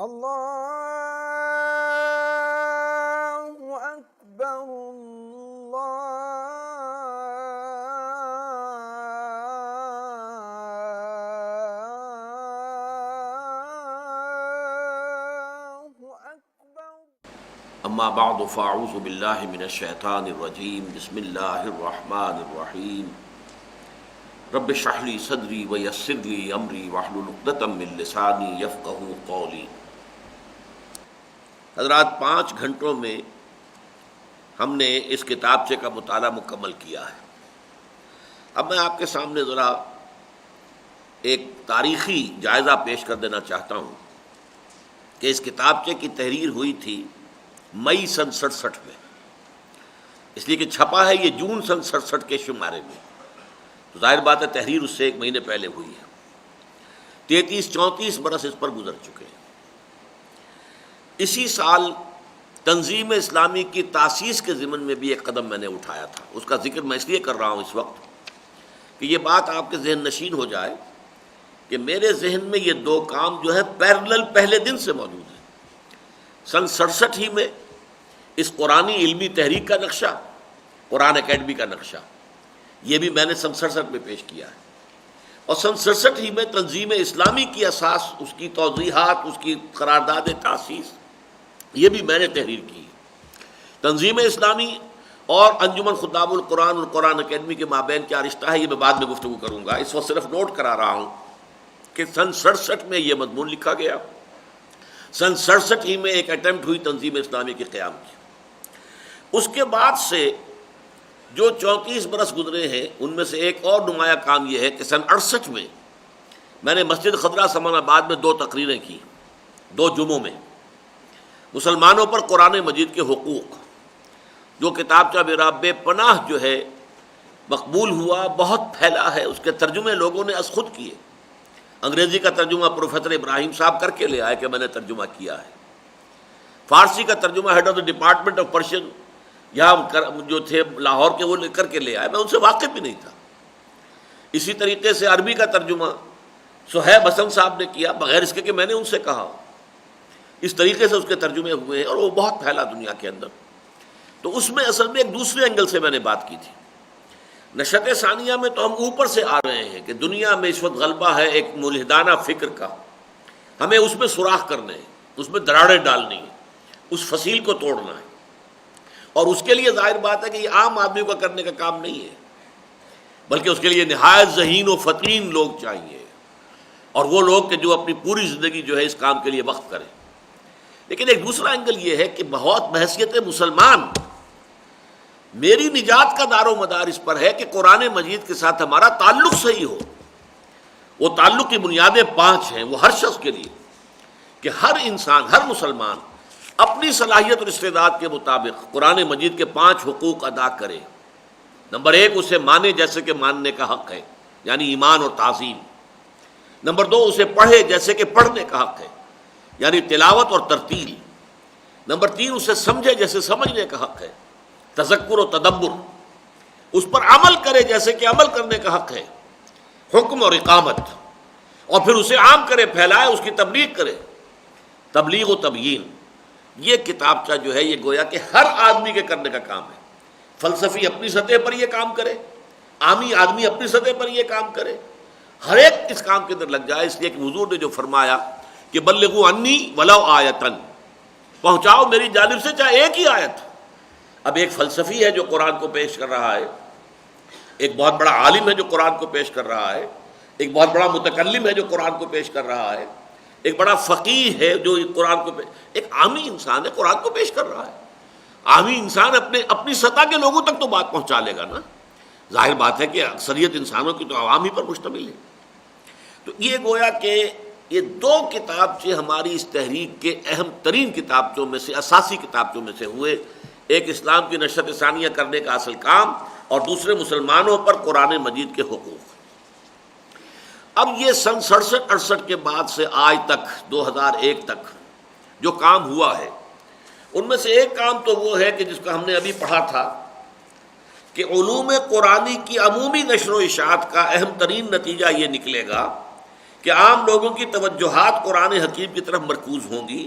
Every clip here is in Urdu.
اللہ اکبر اللہ اکبر۔ اما بعد فاعوذ باللہ من الشیطان الرجیم، بسم اللہ الرحمن الرحیم۔ رب اشرح لی صدری ویسر لی امری واحلل عقدۃ من لسانی یفقہوا قولی۔ حضرات، 5 گھنٹوں میں ہم نے اس کتابچے کا مطالعہ مکمل کیا ہے۔ اب میں آپ کے سامنے ذرا ایک تاریخی جائزہ پیش کر دینا چاہتا ہوں کہ اس کتابچے کی تحریر ہوئی تھی مئی سن 67 میں، اس لیے کہ چھپا ہے یہ جون سن 67 کے شمارے میں، تو ظاہر بات ہے تحریر اس سے 1 مہینے پہلے ہوئی ہے۔ 33-34 برس اس پر گزر چکے ہیں۔ اسی سال تنظیم اسلامی کی تاسیس کے ضمن میں بھی ایک قدم میں نے اٹھایا تھا، اس کا ذکر میں اس لیے کر رہا ہوں اس وقت کہ یہ بات آپ کے ذہن نشین ہو جائے کہ میرے ذہن میں یہ 2 کام جو ہے پیرلل پہلے دن سے موجود ہیں۔ سن 67 ہی میں اس قرآنی علمی تحریک کا نقشہ، قرآن اکیڈمی کا نقشہ، یہ بھی میں نے سن 67 میں پیش کیا ہے، اور سن 67 ہی میں تنظیم اسلامی کی اساس، اس کی توضیحات، اس کی قرارداد تاسیس، یہ بھی میں نے تحریر کی۔ تنظیم اسلامی اور انجمن خطاب القرآن اور قرآن اکیڈمی کے مابین کیا رشتہ ہے، یہ میں بعد میں گفتگو کروں گا، اس وقت صرف نوٹ کرا رہا ہوں کہ سن 67 میں یہ مضمون لکھا گیا۔ سن 67 ہی میں ایک اٹیمپٹ ہوئی تنظیم اسلامی کے قیام کی۔ اس کے بعد سے جو 34 برس گزرے ہیں، ان میں سے ایک اور نمایاں کام یہ ہے کہ سن 68 میں میں نے مسجد خضرہ سمان آباد میں 2 تقریریں کی، 2 جمعوں میں، مسلمانوں پر قرآن مجید کے حقوق، جو کتابچہ میرا بے پناہ جو ہے مقبول ہوا، بہت پھیلا ہے، اس کے ترجمے لوگوں نے از خود کیے۔ انگریزی کا ترجمہ پروفیسر ابراہیم صاحب کر کے لے آئے کہ میں نے ترجمہ کیا ہے۔ فارسی کا ترجمہ head of the department of Persian یہاں جو تھے لاہور کے، وہ کر کے لے آئے، میں ان سے واقف بھی نہیں تھا۔ اسی طریقے سے عربی کا ترجمہ صہیب حسن صاحب نے کیا، بغیر اس کے کہ میں نے ان سے کہا۔ اس طریقے سے اس کے ترجمے ہوئے ہیں، اور وہ بہت پھیلا دنیا کے اندر۔ تو اس میں اصل میں ایک دوسرے اینگل سے میں نے بات کی تھی۔ نشأت ثانیہ میں تو ہم اوپر سے آ رہے ہیں کہ دنیا میں اس وقت غلبہ ہے ایک ملحدانہ فکر کا، ہمیں اس میں سوراخ کرنے ہیں، اس میں دراڑیں ڈالنی ہیں، اس فصیل کو توڑنا ہے، اور اس کے لیے ظاہر بات ہے کہ یہ عام آدمی کو کرنے کا کام نہیں ہے، بلکہ اس کے لیے نہایت ذہین و فطین لوگ چاہیے، اور وہ لوگ کہ جو اپنی پوری زندگی جو ہے اس کام کے لیے وقف کریں۔ لیکن ایک دوسرا اینگل یہ ہے کہ بہت بحیثیت مسلمان میری نجات کا دار و مدار اس پر ہے کہ قرآن مجید کے ساتھ ہمارا تعلق صحیح ہو۔ وہ تعلق کی بنیادیں 5 ہیں، وہ ہر شخص کے لیے، کہ ہر انسان، ہر مسلمان اپنی صلاحیت اور استعداد کے مطابق قرآن مجید کے 5 حقوق ادا کرے۔ نمبر 1، اسے مانے جیسے کہ ماننے کا حق ہے، یعنی ایمان اور تعظیم۔ نمبر 2، اسے پڑھے جیسے کہ پڑھنے کا حق ہے، یعنی تلاوت اور ترتیل۔ نمبر 3، اسے سمجھے جیسے سمجھنے کا حق ہے، تذکر و تدبر۔ اس پر عمل کرے جیسے کہ عمل کرنے کا حق ہے، حکم اور اقامت۔ اور پھر اسے عام کرے، پھیلائے، اس کی تبلیغ کرے، تبلیغ و تبیین۔ یہ کتابچہ جو ہے یہ گویا کہ ہر آدمی کے کرنے کا کام ہے۔ فلسفی اپنی سطح پر یہ کام کرے، عامی آدمی اپنی سطح پر یہ کام کرے، ہر ایک اس کام کے اندر لگ جائے، اس لیے کہ حضور نے جو فرمایا کہ بلغوا انی ولو آیۃ، پہنچاؤ میری جانب سے چاہے ایک ہی آیت۔ اب ایک فلسفی ہے جو قرآن کو پیش کر رہا ہے، ایک بہت بڑا عالم ہے جو قرآن کو پیش کر رہا ہے، ایک بہت بڑا متکلم ہے جو قرآن کو پیش کر رہا ہے، ایک بڑا فقیہ ہے جو قرآن کو ایک عامی انسان ہے قرآن کو پیش کر رہا ہے۔ عامی انسان اپنی سطح کے لوگوں تک تو بات پہنچا لے گا نا، ظاہر بات ہے کہ اکثریت انسانوں کی تو عوام ہی پر مشتمل ہے۔ تو یہ گویا کہ یہ 2 کتابچے ہماری اس تحریک کے اہم ترین کتابچوں میں سے، اساسی کتابچوں میں سے ہوئے، ایک اسلام کی نشأت ثانیہ کرنے کا اصل کام، اور دوسرے مسلمانوں پر قرآن مجید کے حقوق۔ اب یہ سن 67-68 کے بعد سے آج تک 2001 تک جو کام ہوا ہے، ان میں سے ایک کام تو وہ ہے کہ جس کو ہم نے ابھی پڑھا تھا کہ علوم قرآنی کی عمومی نشر و اشاعت کا اہم ترین نتیجہ یہ نکلے گا کہ عام لوگوں کی توجہات قرآن حکیم کی طرف مرکوز ہوں گی،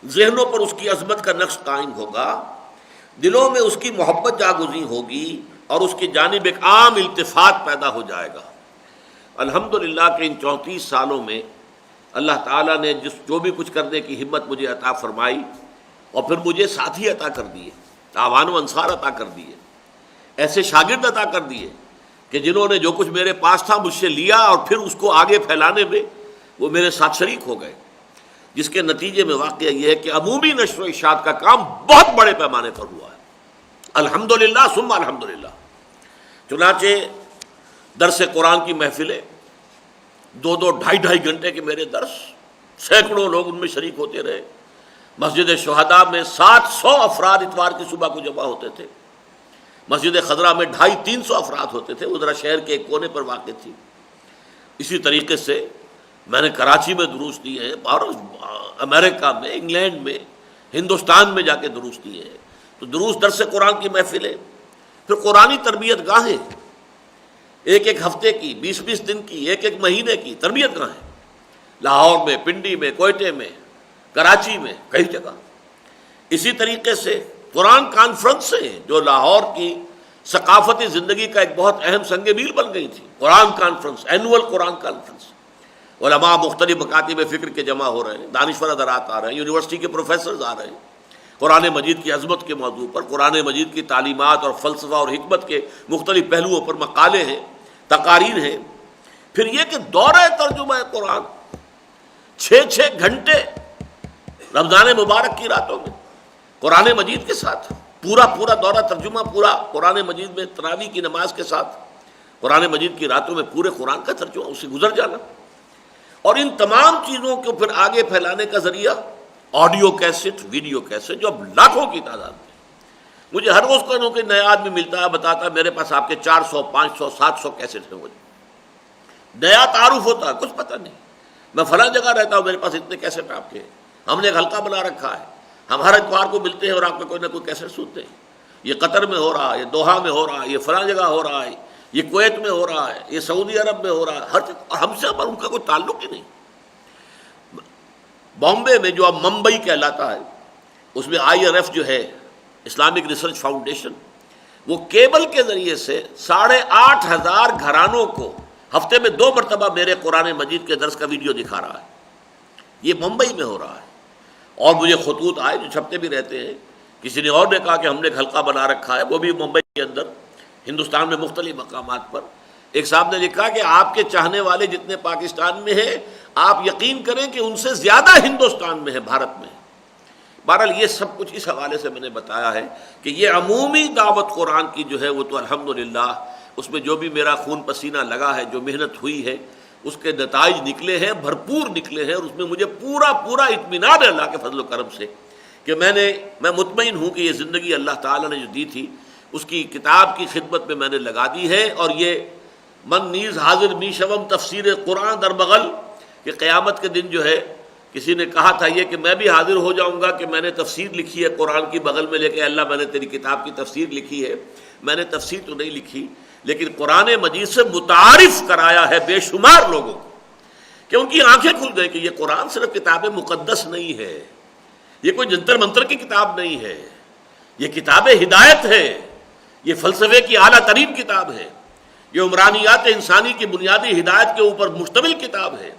ذہنوں پر اس کی عظمت کا نقش قائم ہوگا، دلوں میں اس کی محبت جاگزی ہوگی اور اس کی جانب ایک عام التفات پیدا ہو جائے گا۔ الحمدللہ کہ ان 34 سالوں میں اللہ تعالیٰ نے جو بھی کچھ کرنے کی ہمت مجھے عطا فرمائی، اور پھر مجھے ساتھی عطا کر دیے، اعوان و انصار عطا کر دیے، ایسے شاگرد عطا کر دیے کہ جنہوں نے جو کچھ میرے پاس تھا مجھ سے لیا اور پھر اس کو آگے پھیلانے میں وہ میرے ساتھ شریک ہو گئے، جس کے نتیجے میں واقعہ یہ ہے کہ عمومی نشر و اشاعت کا کام بہت بڑے پیمانے پر ہوا ہے، الحمدللہ ثم الحمدللہ۔ چنانچہ درس قرآن کی محفلیں، 2-2 ڈھائی گھنٹے کے میرے درس، سینکڑوں لوگ ان میں شریک ہوتے رہے۔ مسجد شہداء میں 700 افراد اتوار کی صبح کو جمع ہوتے تھے، مسجد خضرا میں 250-300 افراد ہوتے تھے، وہ ذرا شہر کے ایک کونے پر واقع تھی۔ اسی طریقے سے میں نے کراچی میں دروس دیے ہیں، اور امریکہ میں، انگلینڈ میں، ہندوستان میں جا کے دروس دیے ہیں۔ تو دروس درس قرآن کی محفلیں، پھر قرآنی تربیت گاہیں، ایک ہفتے کی، 20 دن کی، ایک مہینے کی تربیت گاہیں، لاہور میں، پنڈی میں، کوئٹے میں، کراچی میں، کئی جگہ۔ اسی طریقے سے قرآن کانفرنسیں جو لاہور کی ثقافتی زندگی کا ایک بہت اہم سنگ میل بن گئی تھی، قرآن کانفرنس، اینول قرآن کانفرنس، علماء مختلف مکاتب فکر کے جمع ہو رہے ہیں، دانشور حضرات آ رہے ہیں، یونیورسٹی کے پروفیسرز آ رہے ہیں، قرآن مجید کی عظمت کے موضوع پر، قرآن مجید کی تعلیمات اور فلسفہ اور حکمت کے مختلف پہلوؤں پر مقالے ہیں، تقاریر ہیں۔ پھر یہ کہ دورہ ترجمہ قرآن 6 گھنٹے رمضان مبارک کی راتوں میں قرآن مجید کے ساتھ، پورا دورہ ترجمہ، پورا قرآن مجید میں تراویح کی نماز کے ساتھ، قرآن مجید کی راتوں میں پورے قرآن کا ترجمہ، اسے گزر جانا، اور ان تمام چیزوں کو پھر آگے پھیلانے کا ذریعہ آڈیو کیسٹ، ویڈیو کیسٹ، جو اب لاکھوں کی تعداد میں۔ مجھے ہر روز کوئی نیا آدمی ملتا ہے، بتاتا ہے میرے پاس آپ کے 400 500 700 کیسٹ ہیں، مجھے نیا تعارف ہوتا ہے، کچھ پتہ نہیں، میں فلاں جگہ رہتا ہوں، میرے پاس اتنے کیسٹ آپ کے، ہم نے ایک حلقہ بنا رکھا ہے، ہم ہر اتوار کو ملتے ہیں اور آپ کا کوئی نہ کوئی کیسٹ سنتے ہیں، یہ قطر میں ہو رہا ہے، یہ دوحہ میں ہو رہا ہے، یہ فلاں جگہ ہو رہا ہے، یہ کویت میں ہو رہا ہے، یہ سعودی عرب میں ہو رہا ہے، ہر جگہ، اور ہم سے ان کا کوئی تعلق ہی نہیں۔ بامبے میں جو اب ممبئی کہلاتا ہے، اس میں IRF جو ہے، اسلامک ریسرچ فاؤنڈیشن، وہ کیبل کے ذریعے سے 8,500 گھرانوں کو ہفتے میں 2 مرتبہ میرے قرآن مجید کے درس کا ویڈیو دکھا رہا ہے۔ یہ ممبئی میں ہو رہا ہے، اور مجھے خطوط آئے جو چھپتے بھی رہتے ہیں، کسی نے اور نے کہا کہ ہم نے ایک حلقہ بنا رکھا ہے، وہ بھی ممبئی کے اندر، ہندوستان میں مختلف مقامات پر۔ ایک صاحب نے لکھا کہ آپ کے چاہنے والے جتنے پاکستان میں ہیں، آپ یقین کریں کہ ان سے زیادہ ہندوستان میں ہے، بھارت میں۔ بہرحال یہ سب کچھ اس حوالے سے میں نے بتایا ہے کہ یہ عمومی دعوت قرآن کی جو ہے وہ تو الحمدللہ اس میں جو بھی میرا خون پسینہ لگا ہے، جو محنت ہوئی ہے، اس کے نتائج نکلے ہیں، بھرپور نکلے ہیں، اور اس میں مجھے پورا اطمینان ہے اللہ کے فضل و کرم سے کہ میں مطمئن ہوں کہ یہ زندگی اللہ تعالیٰ نے جو دی تھی اس کی کتاب کی خدمت میں نے لگا دی ہے۔ اور یہ من نیز حاضر می شوم تفسیر قرآن در بغل، کہ قیامت کے دن جو ہے، کسی نے کہا تھا یہ کہ میں بھی حاضر ہو جاؤں گا کہ میں نے تفسیر لکھی ہے قرآن کی، بغل میں لے کے اللہ میں نے تیری کتاب کی تفسیر لکھی ہے۔ میں نے تفسیر تو نہیں لکھی، لیکن قرآن مجید سے متعارف کرایا ہے بے شمار لوگوں کو، کہ ان کی آنکھیں کھل گئی کہ یہ قرآن صرف کتاب مقدس نہیں ہے، یہ کوئی جنتر منتر کی کتاب نہیں ہے، یہ کتاب ہدایت ہے، یہ فلسفے کی اعلیٰ ترین کتاب ہے، یہ عمرانیات انسانی کی بنیادی ہدایت کے اوپر مشتمل کتاب ہے،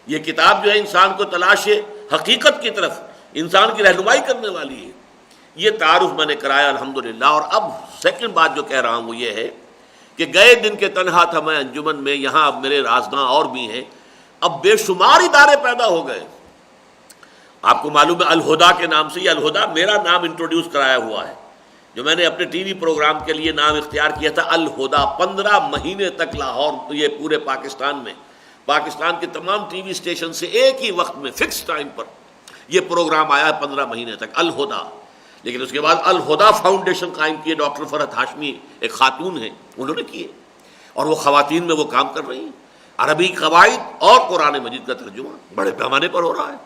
یہ کتاب جو ہے انسان کو تلاش حقیقت کی طرف انسان کی رہنمائی کرنے والی ہے۔ یہ تعارف میں نے کرایا الحمدللہ۔ اور اب سیکنڈ بات جو کہہ رہا ہوں وہ یہ ہے کہ گئے دن کے تنہا تھا میں انجمن میں، یہاں اب میرے رازداں اور بھی ہیں، اب بے شمار ادارے پیدا ہو گئے۔ آپ کو معلوم ہے الہدا کے نام سے، یہ الہدا میرا نام انٹروڈیوس کرایا ہوا ہے، جو میں نے اپنے ٹی وی پروگرام کے لیے نام اختیار کیا تھا الہدا۔ 15 مہینے تک لاہور، یہ پورے پاکستان میں، پاکستان کے تمام ٹی وی اسٹیشن سے ایک ہی وقت میں فکس ٹائم پر یہ پروگرام آیا ہے 15 مہینے تک، الہدا۔ لیکن اس کے بعد الہدا فاؤنڈیشن قائم کیے، ڈاکٹر فرحت ہاشمی ایک خاتون ہیں، انہوں نے کیے، اور وہ خواتین میں وہ کام کر رہی ہیں۔ عربی قواعد اور قرآن مجید کا ترجمہ بڑے پیمانے پر ہو رہا ہے۔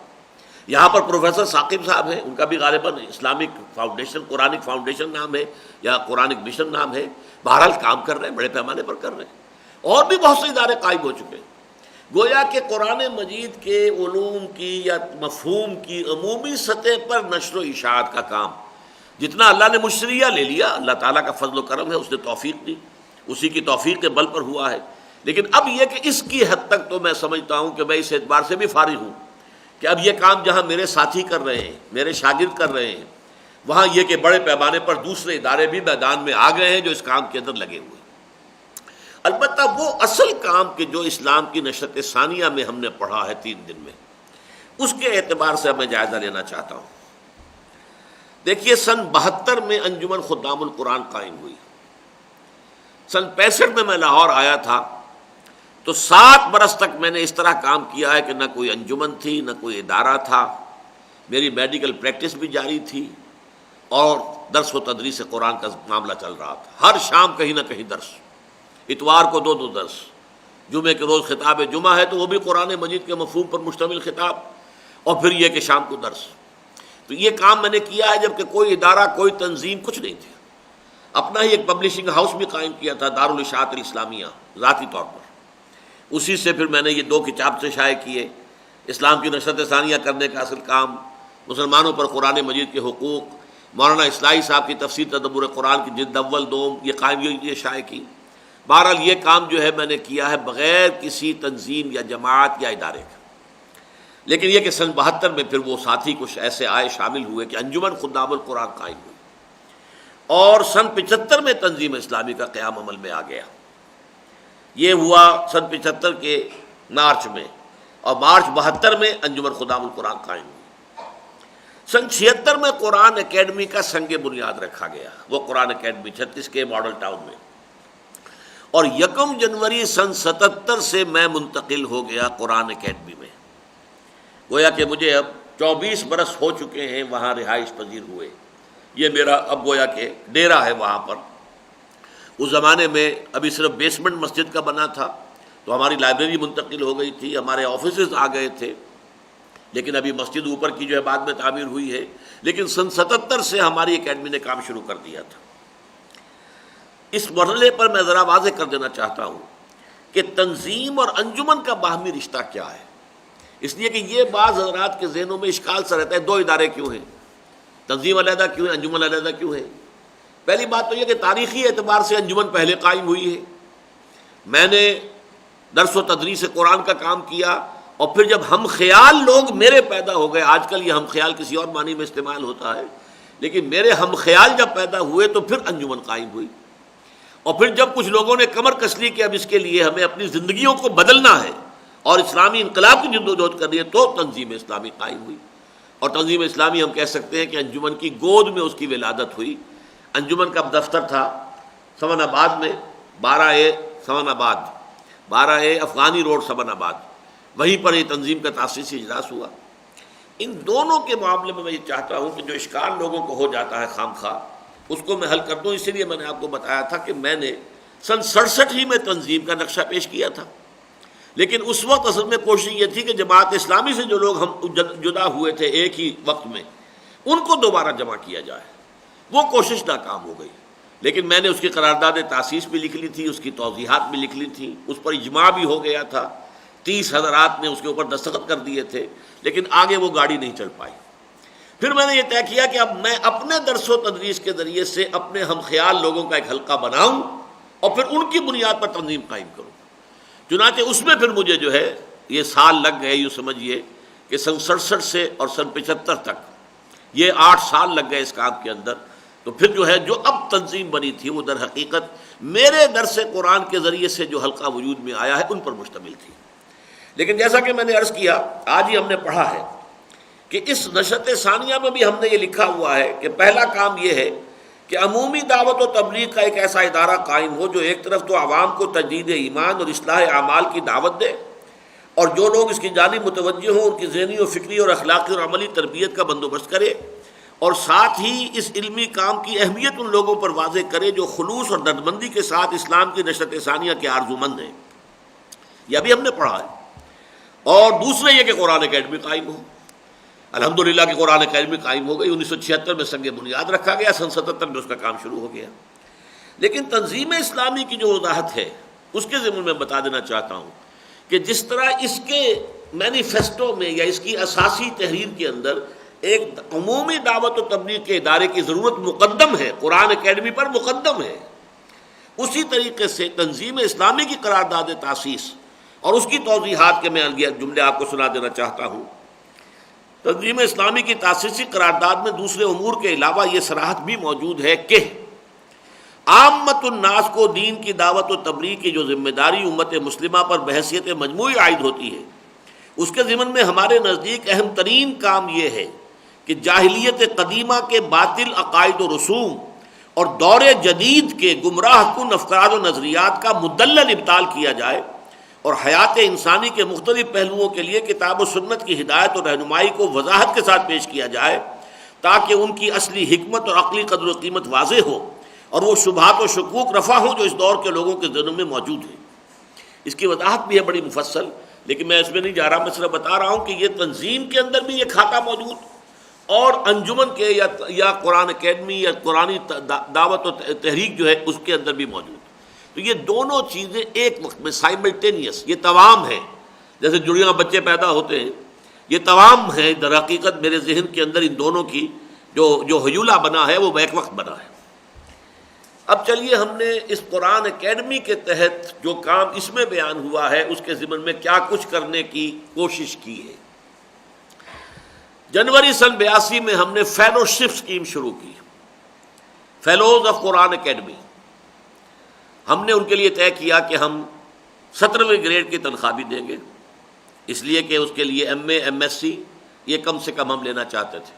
یہاں پر پروفیسر ثاقب صاحب ہیں، ان کا بھی غالباً اسلامک فاؤنڈیشن، قرآنک فاؤنڈیشن نام ہے یا قرآنک مشن نام ہے، بہرحال کام کر رہے ہیں، بڑے پیمانے پر کر رہے ہیں، اور بھی بہت سے ادارے قائم ہو چکے ہیں۔ گویا کہ قرآن مجید کے علوم کی یا مفہوم کی عمومی سطح پر نشر و اشاعت کا کام جتنا اللہ نے مشریہ لے لیا، اللہ تعالیٰ کا فضل و کرم ہے، اس نے توفیق دی، اسی کی توفیق کے بل پر ہوا ہے. لیکن اب یہ کہ اس کی حد تک تو میں سمجھتا ہوں کہ میں اس اعتبار سے بھی فارغ ہوں کہ اب یہ کام جہاں میرے ساتھی کر رہے ہیں، میرے شاگرد کر رہے ہیں، وہاں یہ کہ بڑے پیمانے پر دوسرے ادارے بھی میدان میں آ گئے ہیں جو اس کام کے اندر لگے ہوئے ہیں. البتہ وہ اصل کام کہ جو اسلام کی نشرت ثانیہ میں ہم نے پڑھا ہے 3 دن میں، اس کے اعتبار سے میں جائزہ لینا چاہتا ہوں. دیکھیے سن 72 میں انجمن خدام القرآن قائم ہوئی. سن 65 میں لاہور آیا تھا تو 7 برس تک میں نے اس طرح کام کیا ہے کہ نہ کوئی انجمن تھی، نہ کوئی ادارہ تھا. میری میڈیکل پریکٹس بھی جاری تھی اور درس و تدریس قرآن کا معاملہ چل رہا تھا. ہر شام کہیں نہ کہیں درس، اتوار کو 2 درس، جمعے کے روز خطاب جمعہ ہے تو وہ بھی قرآن مجید کے مفہوم پر مشتمل خطاب، اور پھر یہ کہ شام کو درس. تو یہ کام میں نے کیا ہے جبکہ کوئی ادارہ، کوئی تنظیم کچھ نہیں تھی. اپنا ہی ایک پبلشنگ ہاؤس بھی قائم کیا تھا، دارالاشاعت الاسلامیہ، ذاتی طور پر. اسی سے پھر میں نے یہ 2 کتاب سے شائع کیے. اسلام کی نشرت ثانیہ کرنے کا اصل کام، مسلمانوں پر قرآن مجید کے حقوق، مولانا اصلاحی صاحب کی تفسیر تدبر قرآن کی جلد اول 2 یہ قائم یہ شائع کی. بہرحال یہ کام جو ہے میں نے کیا ہے بغیر کسی تنظیم یا جماعت یا ادارے کا. لیکن یہ کہ سن 72 میں پھر وہ ساتھی کچھ ایسے آئے، شامل ہوئے کہ انجمن خدام القرآن قائم ہوئی، اور سن 75 میں تنظیم اسلامی کا قیام عمل میں آ گیا. یہ ہوا سن 75 کے مارچ میں، اور مارچ 72 میں انجمن خدام القرآن قائم ہوئی. سن 76 میں قرآن اکیڈمی کا سنگ بنیاد رکھا گیا، وہ قرآن اکیڈمی 36 کے ماڈل ٹاؤن میں. اور 1 جنوری سن 77 سے میں منتقل ہو گیا قرآن اکیڈمی میں. گویا کہ مجھے اب 24 برس ہو چکے ہیں وہاں رہائش پذیر ہوئے. یہ میرا اب گویا کہ ڈیرا ہے وہاں پر. اس زمانے میں ابھی صرف بیسمنٹ مسجد کا بنا تھا تو ہماری لائبریری منتقل ہو گئی تھی، ہمارے آفیسز آ گئے تھے، لیکن ابھی مسجد اوپر کی جو ہے بعد میں تعمیر ہوئی ہے. لیکن سن 77 سے ہماری اکیڈمی نے کام شروع کر دیا تھا. اس مرحلے پر میں ذرا واضح کر دینا چاہتا ہوں کہ تنظیم اور انجمن کا باہمی رشتہ کیا ہے، اس لیے کہ یہ بعض حضرات کے ذہنوں میں اشکال سا رہتا ہے 2 ادارے کیوں ہیں، تنظیم علیحدہ کیوں ہے، انجمن علیحدہ کیوں ہے. پہلی بات تو یہ کہ تاریخی اعتبار سے انجمن پہلے قائم ہوئی ہے. میں نے درس و تدریس قرآن کا کام کیا، اور پھر جب ہم خیال لوگ میرے پیدا ہو گئے، آج کل یہ ہم خیال کسی اور معنی میں استعمال ہوتا ہے، لیکن میرے ہم خیال جب پیدا ہوئے تو پھر انجمن قائم ہوئی. اور پھر جب کچھ لوگوں نے کمر کس لی کہ اب اس کے لیے ہمیں اپنی زندگیوں کو بدلنا ہے اور اسلامی انقلاب کی جدوجہد کرنی ہے، تو تنظیم اسلامی قائم ہوئی. اور تنظیم اسلامی ہم کہہ سکتے ہیں کہ انجمن کی گود میں اس کی ولادت ہوئی. انجمن کا دفتر تھا سمن آباد میں، 12A سمن آباد، 12A افغانی روڈ سمن آباد، وہیں پر یہ تنظیم کا تاسیسی اجلاس ہوا. ان دونوں کے معاملے میں یہ چاہتا ہوں کہ جو اشکال لوگوں کو ہو جاتا ہے خام خواہ، اس کو میں حل کر دوں. اسی لیے میں نے آپ کو بتایا تھا کہ میں نے سن 67 ہی میں تنظیم کا نقشہ پیش کیا تھا. لیکن اس وقت اصل میں کوشش یہ تھی کہ جماعت اسلامی سے جو لوگ ہم جدا ہوئے تھے ایک ہی وقت میں، ان کو دوبارہ جمع کیا جائے. وہ کوشش ناکام ہو گئی. لیکن میں نے اس کی قرارداد تاسیس بھی لکھ لی تھی، اس کی توضیحات بھی لکھ لی تھی، اس پر اجماع بھی ہو گیا تھا، 30 حضرات نے اس کے اوپر دستخط کر دیے تھے. لیکن آگے وہ گاڑی نہیں چل پائی. پھر میں نے یہ طے کیا کہ اب میں اپنے درس و تدریس کے ذریعے سے اپنے ہم خیال لوگوں کا ایک حلقہ بناؤں اور پھر ان کی بنیاد پر تنظیم قائم کروں. چنانچہ اس میں پھر مجھے جو ہے یہ سال لگ گئے، یوں سمجھیے کہ سن 67 سے اور سن 75 تک یہ 8 سال لگ گئے اس کام کے اندر. تو پھر جو ہے جو اب تنظیم بنی تھی وہ در حقیقت میرے درس قرآن کے ذریعے سے جو حلقہ وجود میں آیا ہے ان پر مشتمل تھی. لیکن جیسا کہ میں نے عرض کیا، آج ہی ہم نے پڑھا ہے کہ اس نشرت ثانیہ میں بھی ہم نے یہ لکھا ہوا ہے کہ پہلا کام یہ ہے کہ عمومی دعوت و تبلیغ کا ایک ایسا ادارہ قائم ہو جو ایک طرف تو عوام کو تجدید ایمان اور اصلاح اعمال کی دعوت دے، اور جو لوگ اس کی جانب متوجہ ہوں ان کی ذہنی و فکری اور اخلاقی اور عملی تربیت کا بندوبست کرے، اور ساتھ ہی اس علمی کام کی اہمیت ان لوگوں پر واضح کرے جو خلوص اور دردمندی کے ساتھ اسلام کی نشرت ثانیہ کے آرزومند ہیں. یہ ابھی ہم نے پڑھا ہے. اور دوسرے یہ کہ قرآن اکیڈمی قائم ہو. الحمدللہ کہ قرآن اکیڈمی قائم ہو گئی. 1976 میں سنگ بنیاد رکھا گیا، سن 77 میں اس کا کام شروع ہو گیا. لیکن تنظیم اسلامی کی جو وضاحت ہے اس کے ضمن میں بتا دینا چاہتا ہوں کہ جس طرح اس کے مینیفیسٹو میں یا اس کی اساسی تحریر کے اندر ایک عمومی دعوت و تبلیغ کے ادارے کی ضرورت مقدم ہے، قرآن اکیڈمی پر مقدم ہے، اسی طریقے سے تنظیم اسلامی کی قرارداد تاسیس اور اس کی توضیحات کے میں جملے آپ کو سنا دینا چاہتا ہوں۔ تنظیم اسلامی کی تاسیسی قرارداد میں دوسرے امور کے علاوہ یہ صراحت بھی موجود ہے کہ عامت الناس کو دین کی دعوت و تبلیغ کی جو ذمہ داری امت مسلمہ پر بحیثیت مجموعی عائد ہوتی ہے، اس کے ضمن میں ہمارے نزدیک اہم ترین کام یہ ہے کہ جاہلیت قدیمہ کے باطل عقائد و رسوم اور دور جدید کے گمراہ کن افکار و نظریات کا مدلل ابطال کیا جائے اور حیات انسانی کے مختلف پہلوؤں کے لیے کتاب و سنت کی ہدایت اور رہنمائی کو وضاحت کے ساتھ پیش کیا جائے تاکہ ان کی اصلی حکمت اور عقلی قدر و قیمت واضح ہو اور وہ شبہات و شکوک رفع ہوں جو اس دور کے لوگوں کے ذہنوں میں موجود ہیں۔ اس کی وضاحت بھی ہے بڑی مفصل، لیکن میں اس میں نہیں جا رہا، میں صرف بتا رہا ہوں کہ یہ تنظیم کے اندر بھی یہ کھاتا موجود اور انجمن کے یا قرآن اکیڈمی یا قرآنی دعوت و تحریک جو ہے اس کے اندر بھی موجود۔ تو یہ دونوں چیزیں ایک وقت میں سائملٹینیس، یہ توام ہے، جیسے جڑیاں بچے پیدا ہوتے ہیں، یہ توام ہے در حقیقت میرے ذہن کے اندر ان دونوں کی جو ہیولہ بنا ہے وہ بیک وقت بنا ہے۔ اب چلیے ہم نے اس قرآن اکیڈمی کے تحت جو کام اس میں بیان ہوا ہے اس کے ضمن میں کیا کچھ کرنے کی کوشش کی ہے۔ جنوری سن 82 میں ہم نے فیلوشپ اسکیم شروع کی، فیلوز آف قرآن اکیڈمی۔ ہم نے ان کے لیے طے کیا کہ ہم 17ویں گریڈ کی تنخواہ بھی دیں گے، اس لیے کہ اس کے لیے M A M S C یہ کم سے کم ہم لینا چاہتے تھے،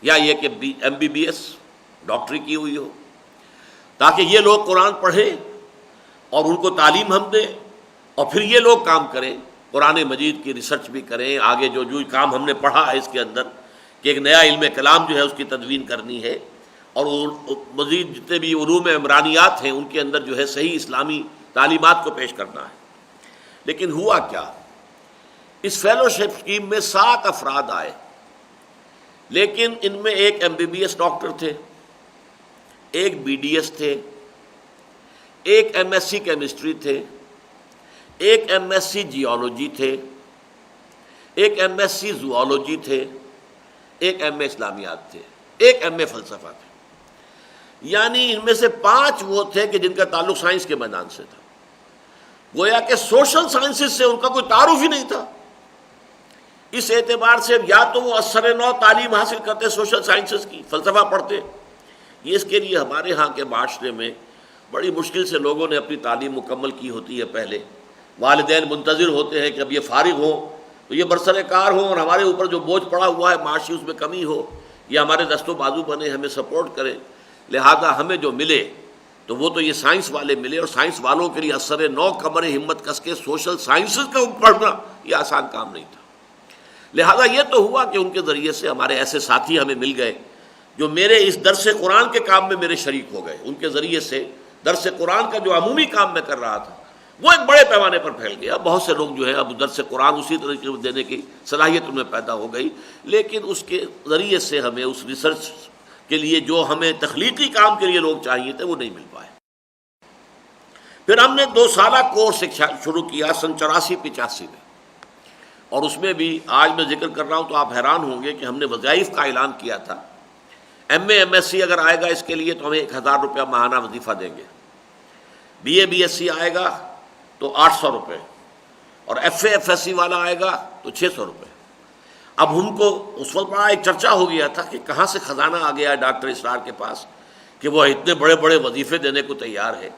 یا یہ کہ ایم بی بی ایس ڈاکٹری کی ہوئی ہو، تاکہ یہ لوگ قرآن پڑھیں اور ان کو تعلیم ہم دیں اور پھر یہ لوگ کام کریں، قرآن مجید کی ریسرچ بھی کریں، آگے جو کام ہم نے پڑھا ہے اس کے اندر کہ ایک نیا علم کلام جو ہے اس کی تدوین کرنی ہے، اور مزید جتنے بھی علوم عمرانیات ہیں ان کے اندر جو ہے صحیح اسلامی تعلیمات کو پیش کرنا ہے۔ لیکن ہوا کیا، اس فیلوشپ اسکیم میں 7 افراد آئے، لیکن ان میں ایک M B B S doctor تھے، ایک بی ڈی ایس تھے، ایک ایم ایس سی کیمسٹری تھے، ایک ایم ایس سی جیولوجی تھے، ایک ایم ایس سی زوالوجی تھے، ایک ایم اے اسلامیات تھے، ایک ایم اے فلسفہ تھے۔ یعنی ان میں سے 5 وہ تھے کہ جن کا تعلق سائنس کے میدان سے تھا، گویا کہ سوشل سائنسز سے ان کا کوئی تعارف ہی نہیں تھا۔ اس اعتبار سے یا تو وہ اثر نو تعلیم حاصل کرتے سوشل سائنسز کی، فلسفہ پڑھتے، یہ اس کے لیے ہمارے ہاں کے معاشرے میں بڑی مشکل سے لوگوں نے اپنی تعلیم مکمل کی ہوتی ہے۔ پہلے والدین منتظر ہوتے ہیں کہ اب یہ فارغ ہوں تو یہ برسر کار ہوں اور ہمارے اوپر جو بوجھ پڑا ہوا ہے معاشی اس میں کمی ہو، یا ہمارے دست و بازو بنے ہمیں سپورٹ کریں، لہذا ہمیں جو ملے تو وہ تو یہ سائنس والے ملے، اور سائنس والوں کے لیے اثر نو کمر ہمت کس کے سوشل سائنسز کا پڑھنا یہ آسان کام نہیں تھا۔ لہذا یہ تو ہوا کہ ان کے ذریعے سے ہمارے ایسے ساتھی ہمیں مل گئے جو میرے اس درس قرآن کے کام میں میرے شریک ہو گئے، ان کے ذریعے سے درس قرآن کا جو عمومی کام میں کر رہا تھا وہ ایک بڑے پیمانے پر پھیل گیا۔ بہت سے لوگ جو ہے اب درس قرآن اسی طریقے سے دینے کی صلاحیت ان میں پیدا ہو گئی، لیکن اس کے ذریعے سے ہمیں اس ریسرچ کے لیے جو ہمیں تخلیقی کام کے لیے لوگ چاہیے تھے وہ نہیں مل پائے۔ پھر ہم نے 2 سالہ کورس شروع کیا سن 84-85 میں، اور اس میں بھی آج میں ذکر کر رہا ہوں تو آپ حیران ہوں گے کہ ہم نے وظائف کا اعلان کیا تھا۔ M A M S C اگر آئے گا اس کے لیے تو ہمیں 1000 روپیہ ماہانہ وظیفہ دیں گے، B A B S C آئے گا تو 800 روپے، اور F A F S C والا آئے گا تو 600 روپے۔ اب ہم کو اس وقت بڑا ایک چرچا ہو گیا تھا کہ کہاں سے خزانہ آ گیا ہے ڈاکٹر اسرار کے پاس کہ وہ اتنے بڑے بڑے وظیفے دینے کو تیار ہے،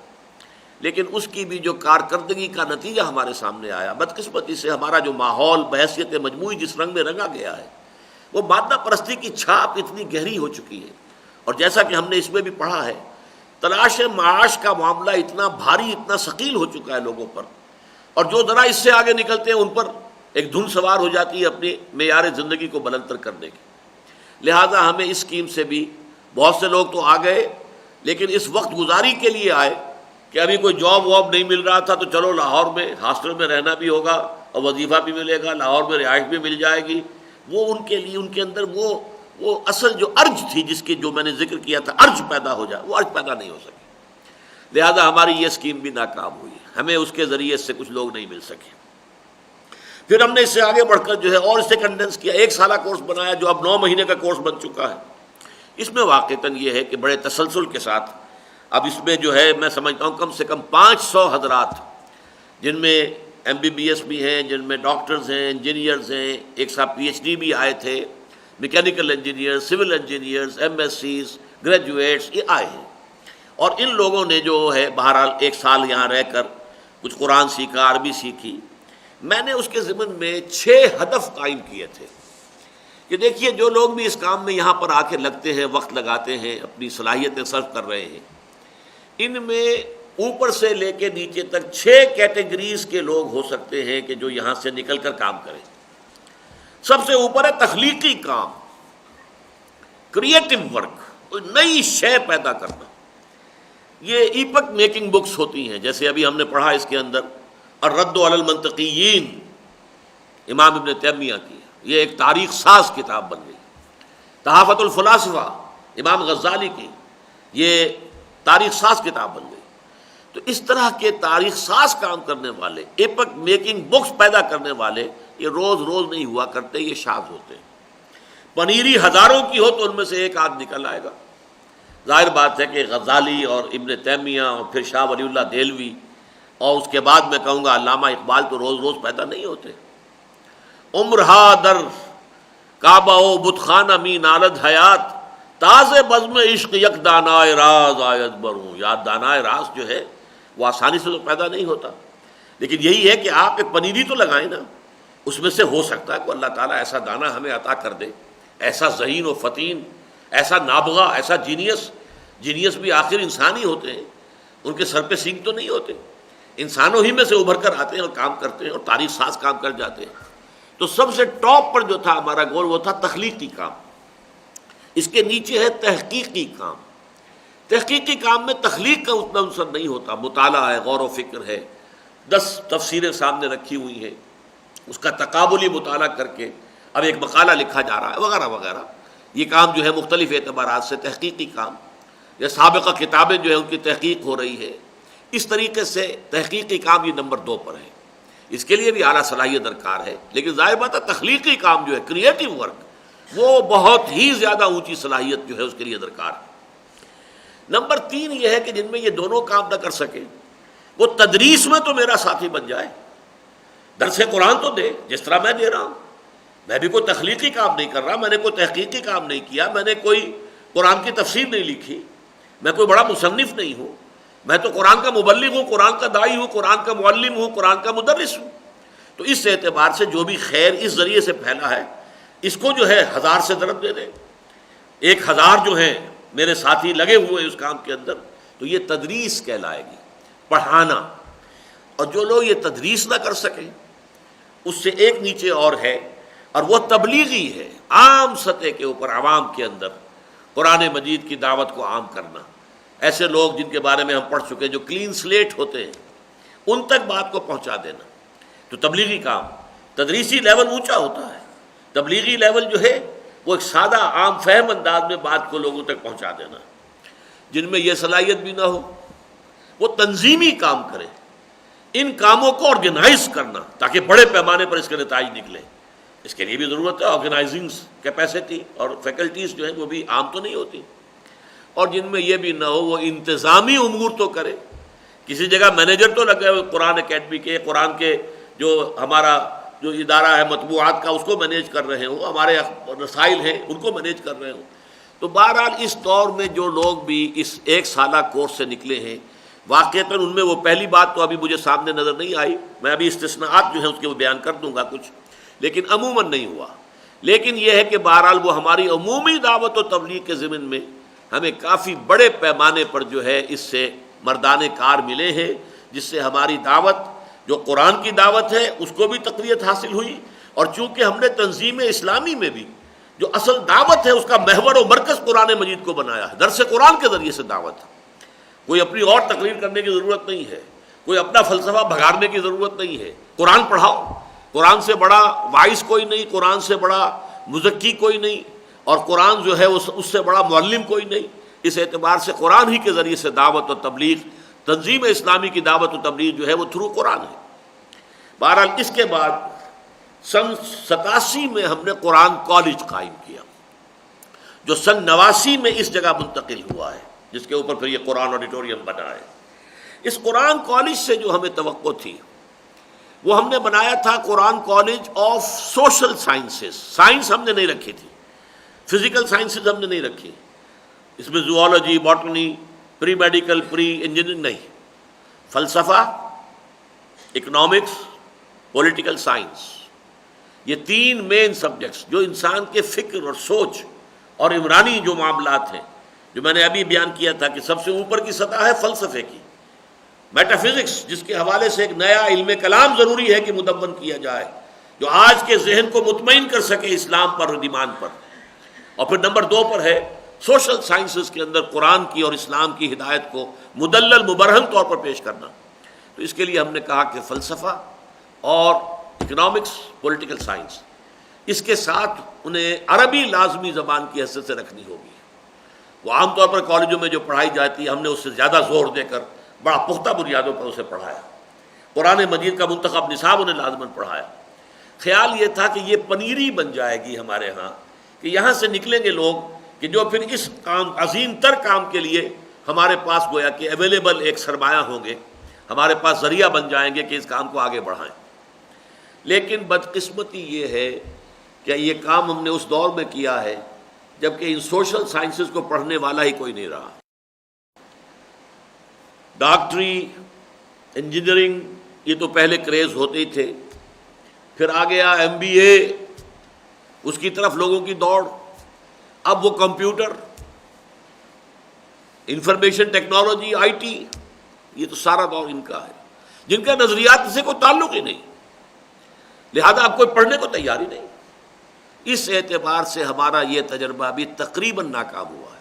لیکن اس کی بھی جو کارکردگی کا نتیجہ ہمارے سامنے آیا، بدقسمتی سے ہمارا جو ماحول بحیثیت مجموعی جس رنگ میں رنگا گیا ہے وہ مادہ پرستی کی چھاپ اتنی گہری ہو چکی ہے، اور جیسا کہ ہم نے اس میں بھی پڑھا ہے تلاش معاش کا معاملہ اتنا بھاری، اتنا ثقیل ہو چکا ہے لوگوں پر، اور جو ذرا اس سے آگے نکلتے ہیں ان پر ایک دھن سوار ہو جاتی ہے اپنی معیار زندگی کو بلند تر کرنے کی۔ لہٰذا ہمیں اس اسکیم سے بھی بہت سے لوگ تو آ گئے، لیکن اس وقت گزاری کے لیے آئے کہ ابھی کوئی جاب واب نہیں مل رہا تھا تو چلو لاہور میں ہاسٹل میں رہنا بھی ہوگا اور وظیفہ بھی ملے گا، لاہور میں رہائش بھی مل جائے گی۔ وہ ان کے لیے ان کے اندر وہ اصل جو ارج تھی جس کی جو میں نے ذکر کیا تھا، ارج پیدا ہو جائے، وہ ارج پیدا نہیں ہو سکی۔ لہذا ہماری یہ اسکیم بھی ناکام ہوئی، ہمیں اس کے ذریعے سے کچھ لوگ نہیں مل سکے۔ پھر ہم نے اس سے آگے بڑھ کر جو ہے اور اسے کنڈینس کیا، 1 سالہ کورس بنایا جو اب 9 مہینے کا کورس بن چکا ہے۔ اس میں واقعتاً یہ ہے کہ بڑے تسلسل کے ساتھ اب اس میں جو ہے میں سمجھتا ہوں کم سے کم 500 حضرات، جن میں MBBS بھی ہیں، جن میں ڈاکٹرز ہیں، انجینئرز ہیں، ایک صاحب PhD بھی آئے تھے، mechanical engineer, civil engineers, MSCs، graduates, یہ آئے ہیں، اور ان لوگوں نے جو ہے بہرحال 1 سال یہاں رہ کر کچھ قرآن سیکھا، عربی سیکھی۔ میں نے اس کے ضمن میں 6 ہدف قائم کیے تھے کہ دیکھیے جو لوگ بھی اس کام میں یہاں پر آ کے لگتے ہیں، وقت لگاتے ہیں، اپنی صلاحیتیں صرف کر رہے ہیں، ان میں اوپر سے لے کے نیچے تک 6 کیٹیگریز کے لوگ ہو سکتے ہیں کہ جو یہاں سے نکل کر کام کریں۔ سب سے اوپر ہے تخلیقی کام، کریٹو ورک، کوئی نئی شے پیدا کرنا۔ یہ ایپک میکنگ بکس ہوتی ہیں، جیسے ابھی ہم نے پڑھا اس کے اندر الرد علی المنطقیین، امام ابن تیمیہ کی، یہ ایک تاریخ ساز کتاب بن گئی۔ تحافت الفلاسفہ، امام غزالی کی، یہ تاریخ ساز کتاب بن گئی۔ تو اس طرح کے تاریخ ساز کام کرنے والے، ایپک میکنگ بکس پیدا کرنے والے، یہ روز روز نہیں ہوا کرتے، یہ شاذ ہوتے ہیں۔ پنیری ہزاروں کی ہو تو ان میں سے ایک آدھ نکل آئے گا۔ ظاہر بات ہے کہ غزالی اور ابن تیمیہ اور پھر شاہ ولی اللہ دہلوی اور اس کے بعد میں کہوں گا علامہ اقبال تو روز روز پیدا نہیں ہوتے۔ عمرہا در کعبہ و بت خانہ می نالد حیات، تازے بزم عشق یک دانائے راز آیت بروں۔ یاد دانائے راز جو ہے وہ آسانی سے تو پیدا نہیں ہوتا، لیکن یہی ہے کہ آپ ایک پنیری تو لگائیں نا، اس میں سے ہو سکتا ہے کہ اللہ تعالیٰ ایسا دانہ ہمیں عطا کر دے، ایسا ذہین و فطین، ایسا نابغہ، ایسا جینیس بھی آخر انسان ہی ہوتے ہیں، ان کے سر پہ سینگ تو نہیں ہوتے، انسانوں ہی میں سے ابھر کر آتے ہیں اور کام کرتے ہیں اور تاریخ ساز کام کر جاتے ہیں۔ تو سب سے ٹاپ پر جو تھا ہمارا گول وہ تھا تخلیقی کام۔ اس کے نیچے ہے تحقیقی کام۔ تحقیقی کام میں تخلیق کا اتنا عنصر نہیں ہوتا، مطالعہ ہے، غور و فکر ہے، 10 تفسیریں سامنے رکھی ہوئی ہیں، اس کا تقابلی مطالعہ کر کے اب ایک مقالہ لکھا جا رہا ہے وغیرہ وغیرہ۔ یہ کام جو ہے مختلف اعتبارات سے تحقیقی کام، یا سابقہ کتابیں جو ہے ان کی تحقیق ہو رہی ہے، اس طریقے سے تحقیقی کام یہ نمبر 2 پر ہے۔ اس کے لیے بھی اعلیٰ صلاحیت درکار ہے، لیکن ظاہر بات ہے تخلیقی کام جو ہے، کریٹو ورک، وہ بہت ہی زیادہ اونچی صلاحیت جو ہے اس کے لیے درکار ہے۔ نمبر 3 یہ ہے کہ جن میں یہ دونوں کام نہ کر سکے، وہ تدریس میں تو میرا ساتھی بن جائے، درس قرآن تو دے جس طرح میں دے رہا ہوں۔ میں بھی کوئی تخلیقی کام نہیں کر رہا، میں نے کوئی تحقیقی کام نہیں کیا، میں نے کوئی قرآن کی تفسیر نہیں لکھی، میں کوئی بڑا مصنف نہیں ہوں، میں تو قرآن کا مبلغ ہوں، قرآن کا داعی ہوں، قرآن کا معلم ہوں، قرآن کا مدرس ہوں۔ تو اس اعتبار سے جو بھی خیر اس ذریعے سے پھیلا ہے، اس کو جو ہے 1000 سے ضرب دے دیں، 1000 جو ہیں میرے ساتھی لگے ہوئے اس کام کے اندر، تو یہ تدریس کہلائے گی، پڑھانا۔ اور جو لوگ یہ تدریس نہ کر سکیں، اس سے ایک نیچے اور ہے، اور وہ تبلیغی ہے، عام سطح کے اوپر عوام کے اندر قرآن مجید کی دعوت کو عام کرنا۔ ایسے لوگ جن کے بارے میں ہم پڑھ چکے، جو کلین سلیٹ ہوتے ہیں، ان تک بات کو پہنچا دینا۔ تو تبلیغی کام، تدریسی لیول اونچا ہوتا ہے، تبلیغی لیول جو ہے وہ ایک سادہ عام فہم انداز میں بات کو لوگوں تک پہنچا دینا۔ جن میں یہ صلاحیت بھی نہ ہو، وہ تنظیمی کام کرے، ان کاموں کو آرگنائز کرنا تاکہ بڑے پیمانے پر اس کے نتائج نکلیں۔ اس کے لیے بھی ضرورت ہے آرگنائزنگ کیپیسٹی، اور فیکلٹیز جو ہیں وہ بھی عام تو نہیں ہوتی۔ اور جن میں یہ بھی نہ ہو، وہ انتظامی امور تو کرے، کسی جگہ مینیجر تو لگے ہوئے قرآن اکیڈمی کے، قرآن کے جو ہمارا جو ادارہ ہے مطبوعات کا، اس کو مینیج کر رہے ہوں، ہمارے رسائل ہیں ان کو مینیج کر رہے ہوں۔ تو بہرحال اس دور میں جو لوگ بھی اس 1 سالہ کورس سے نکلے ہیں، واقعتاً ان میں وہ پہلی بات تو ابھی مجھے سامنے نظر نہیں آئی، میں ابھی استثناءات جو ہیں اس کے وہ بیان کر دوں گا کچھ، لیکن عموماً نہیں ہوا۔ لیکن یہ ہے کہ بہرحال وہ ہماری عمومی دعوت و تبلیغ کے ضمن میں ہمیں کافی بڑے پیمانے پر جو ہے اس سے مردان کار ملے ہیں، جس سے ہماری دعوت جو قرآن کی دعوت ہے اس کو بھی تقویت حاصل ہوئی، اور چونکہ ہم نے تنظیم اسلامی میں بھی جو اصل دعوت ہے اس کا محور و مرکز قرآن مجید کو بنایا ہے، درس قرآن کے ذریعے سے دعوت ہے۔ کوئی اپنی اور تقریر کرنے کی ضرورت نہیں ہے، کوئی اپنا فلسفہ بھگارنے کی ضرورت نہیں ہے، قرآن پڑھاؤ۔ قرآن سے بڑا واعظ کوئی نہیں، قرآن سے بڑا مزکی کوئی نہیں، اور قرآن جو ہے اس سے بڑا معلم کوئی نہیں۔ اس اعتبار سے قرآن ہی کے ذریعے سے دعوت و تبلیغ، تنظیم اسلامی کی دعوت و تبلیغ جو ہے وہ تھرو قرآن ہے۔ بہرحال اس کے بعد سن 87 میں ہم نے قرآن کالج قائم کیا، جو سن 89 میں اس جگہ منتقل ہوا ہے، جس کے اوپر پھر یہ قرآن آڈیٹوریم بنا ہے۔ اس قرآن کالج سے جو ہمیں توقع تھی وہ ہم نے بنایا تھا Quran college of social sciences. Science ہم نے نہیں رکھی تھی، فزیکل سائنسز ہم نے نہیں رکھی، اس میں zoology, botany, pre medical, pre engineering نہیں، فلسفہ، اکنامکس، پولیٹیکل سائنس، یہ تین مین سبجیکٹس جو انسان کے فکر اور سوچ اور عمرانی جو معاملات ہیں، جو میں نے ابھی بیان کیا تھا کہ سب سے اوپر کی سطح ہے فلسفے کی، میٹا فزکس، جس کے حوالے سے ایک نیا علم کلام ضروری ہے کہ مدون کیا جائے، جو آج کے ذہن کو مطمئن کر سکے اسلام پر اور ایمان پر۔ اور پھر نمبر 2 پر ہے سوشل سائنسز کے اندر قرآن کی اور اسلام کی ہدایت کو مدلل مبرہن طور پر پیش کرنا۔ تو اس کے لیے ہم نے کہا کہ فلسفہ اور اکنامکس، پولیٹیکل سائنس، اس کے ساتھ انہیں عربی لازمی زبان کی حیثیت سے رکھنی ہوگی۔ وہ عام طور پر کالجوں میں جو پڑھائی جاتی ہے، ہم نے اس سے زیادہ زور دے کر بڑا پختہ بنیادوں پر اسے پڑھایا۔ قرآن مجید کا منتخب نصاب انہیں لازماً پڑھایا۔ خیال یہ تھا کہ یہ پنیری بن جائے گی ہمارے ہاں، کہ یہاں سے نکلیں گے لوگ کہ جو پھر اس کام، عظیم تر کام کے لیے ہمارے پاس گویا کہ اویلیبل ایک سرمایہ ہوں گے، ہمارے پاس ذریعہ بن جائیں گے کہ اس کام کو آگے بڑھائیں۔ لیکن بدقسمتی یہ ہے کہ یہ کام ہم نے اس دور میں کیا ہے جبکہ ان سوشل سائنسز کو پڑھنے والا ہی کوئی نہیں رہا۔ ڈاکٹری، انجینئرنگ، یہ تو پہلے کریز ہوتے ہی تھے، پھر آ گیا MBA، اس کی طرف لوگوں کی دوڑ، اب وہ کمپیوٹر، انفارمیشن ٹیکنالوجی، IT، یہ تو سارا دور ان کا ہے، جن کا نظریات سے کوئی تعلق ہی نہیں، لہذا اب کوئی پڑھنے کو تیار ہی نہیں۔ اس اعتبار سے ہمارا یہ تجربہ بھی تقریباً ناکام ہوا ہے۔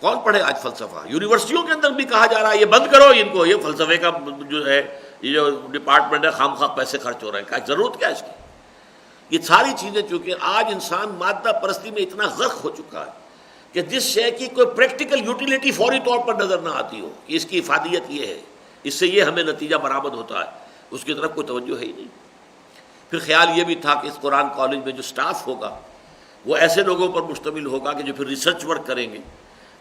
کون پڑھے آج فلسفہ؟ یونیورسٹیوں کے اندر بھی کہا جا رہا ہے یہ بند کرو ان کو، یہ فلسفے کا جو ہے یہ جو ڈپارٹمنٹ ہے خام خواہ پیسے خرچ ہو رہے ہیں، کیا ضرورت کیا ہے اس کی؟ یہ ساری چیزیں چونکہ آج انسان مادہ پرستی میں اتنا غرق ہو چکا ہے کہ جس شے کی کوئی پریکٹیکل یوٹیلیٹی فوری طور پر نظر نہ آتی ہو کہ اس کی افادیت یہ ہے، اس سے یہ ہمیں نتیجہ برآمد ہوتا ہے، اس کی طرف کوئی توجہ ہے ہی نہیں۔ پھر خیال یہ بھی تھا کہ اس قرآن کالج میں جو سٹاف ہوگا وہ ایسے لوگوں پر مشتمل ہوگا کہ جو پھر ریسرچ ورک کریں گے۔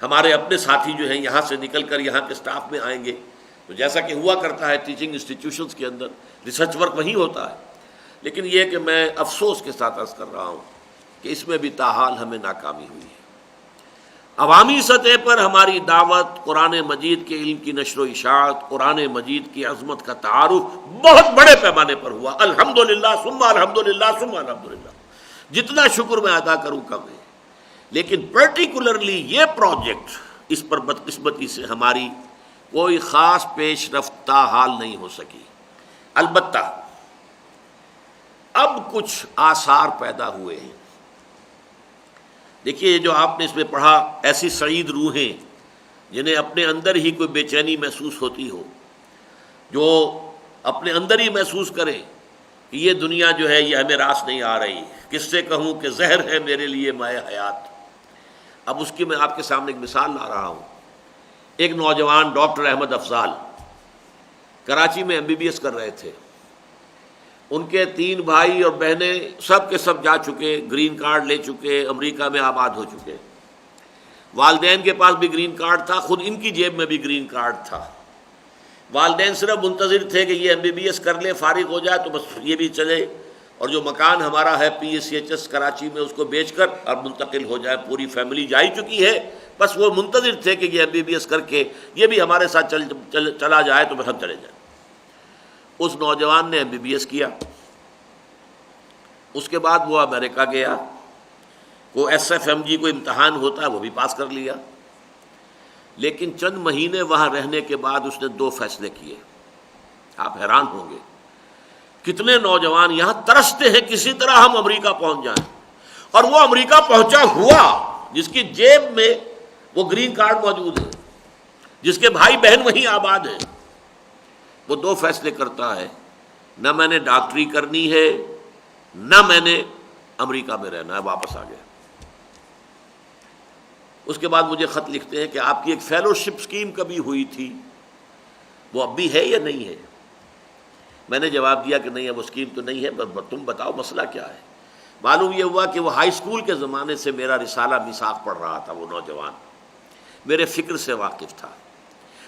ہمارے اپنے ساتھی جو ہیں یہاں سے نکل کر یہاں کے سٹاف میں آئیں گے، تو جیسا کہ ہوا کرتا ہے ٹیچنگ انسٹیٹیوشنز کے اندر ریسرچ ورک وہیں ہوتا ہے۔ لیکن یہ کہ میں افسوس کے ساتھ عرض کر رہا ہوں کہ اس میں بھی تاحال ہمیں ناکامی ہوئی ہے۔ عوامی سطح پر ہماری دعوت، قرآن مجید کے علم کی نشر و اشاعت، قرآن مجید کی عظمت کا تعارف بہت بڑے پیمانے پر ہوا، الحمدللہ ثم الحمدللہ ثم الحمدللہ، جتنا شکر میں ادا کروں کم ہے۔ لیکن پرٹیکولرلی یہ پروجیکٹ، اس پر بدقسمتی سے ہماری کوئی خاص پیش رفت حال نہیں ہو سکی۔ البتہ اب کچھ آثار پیدا ہوئے ہیں۔ دیکھیے جو آپ نے اس میں پڑھا، ایسی سعید روحیں جنہیں اپنے اندر ہی کوئی بے چینی محسوس ہوتی ہو، جو اپنے اندر ہی محسوس کریں کہ یہ دنیا جو ہے یہ ہمیں راس نہیں آ رہی، کس سے کہوں کہ زہر ہے میرے لیے مائے حیات۔ اب اس کی میں آپ کے سامنے ایک مثال لا رہا ہوں۔ ایک نوجوان ڈاکٹر احمد افضال کراچی میں MBBS کر رہے تھے، ان کے 3 بھائی اور بہنیں سب کے سب جا چکے، گرین کارڈ لے چکے، امریکہ میں آباد ہو چکے، والدین کے پاس بھی گرین کارڈ تھا، خود ان کی جیب میں بھی گرین کارڈ تھا۔ والدین صرف منتظر تھے کہ یہ MBBS کر لے، فارغ ہو جائے تو بس یہ بھی چلے، اور جو مکان ہمارا ہے PSCHS کراچی میں اس کو بیچ کر اب منتقل ہو جائے، پوری فیملی جا ہی چکی ہے، بس وہ منتظر تھے کہ یہ MBBS کر کے یہ بھی ہمارے ساتھ چلا جائے تو بس ہم چلے جائیں۔ اس نوجوان نے MBBS کیا، اس کے بعد وہ امریکہ گیا، وہ SFMG کو امتحان ہوتا ہے وہ بھی پاس کر لیا، لیکن چند مہینے وہاں رہنے کے بعد اس نے 2 فیصلے کیے۔ آپ حیران ہوں گے کتنے نوجوان یہاں ترستے ہیں کسی طرح ہم امریکہ پہنچ جائیں، اور وہ امریکہ پہنچا ہوا جس کی جیب میں وہ گرین کارڈ موجود ہے، جس کے بھائی بہن وہیں آباد ہیں، وہ 2 فیصلے کرتا ہے، نہ میں نے ڈاکٹری کرنی ہے نہ میں نے امریکہ میں رہنا ہے، واپس آ گیا۔ اس کے بعد مجھے خط لکھتے ہیں کہ آپ کی ایک فیلوشپ اسکیم کبھی ہوئی تھی، وہ اب بھی ہے یا نہیں ہے؟ میں نے جواب دیا کہ نہیں اب وہ اسکیم تو نہیں ہے، بس تم بتاؤ مسئلہ کیا ہے۔ معلوم یہ ہوا کہ وہ ہائی اسکول کے زمانے سے میرا رسالہ میثاق پڑھ رہا تھا، وہ نوجوان میرے فکر سے واقف تھا،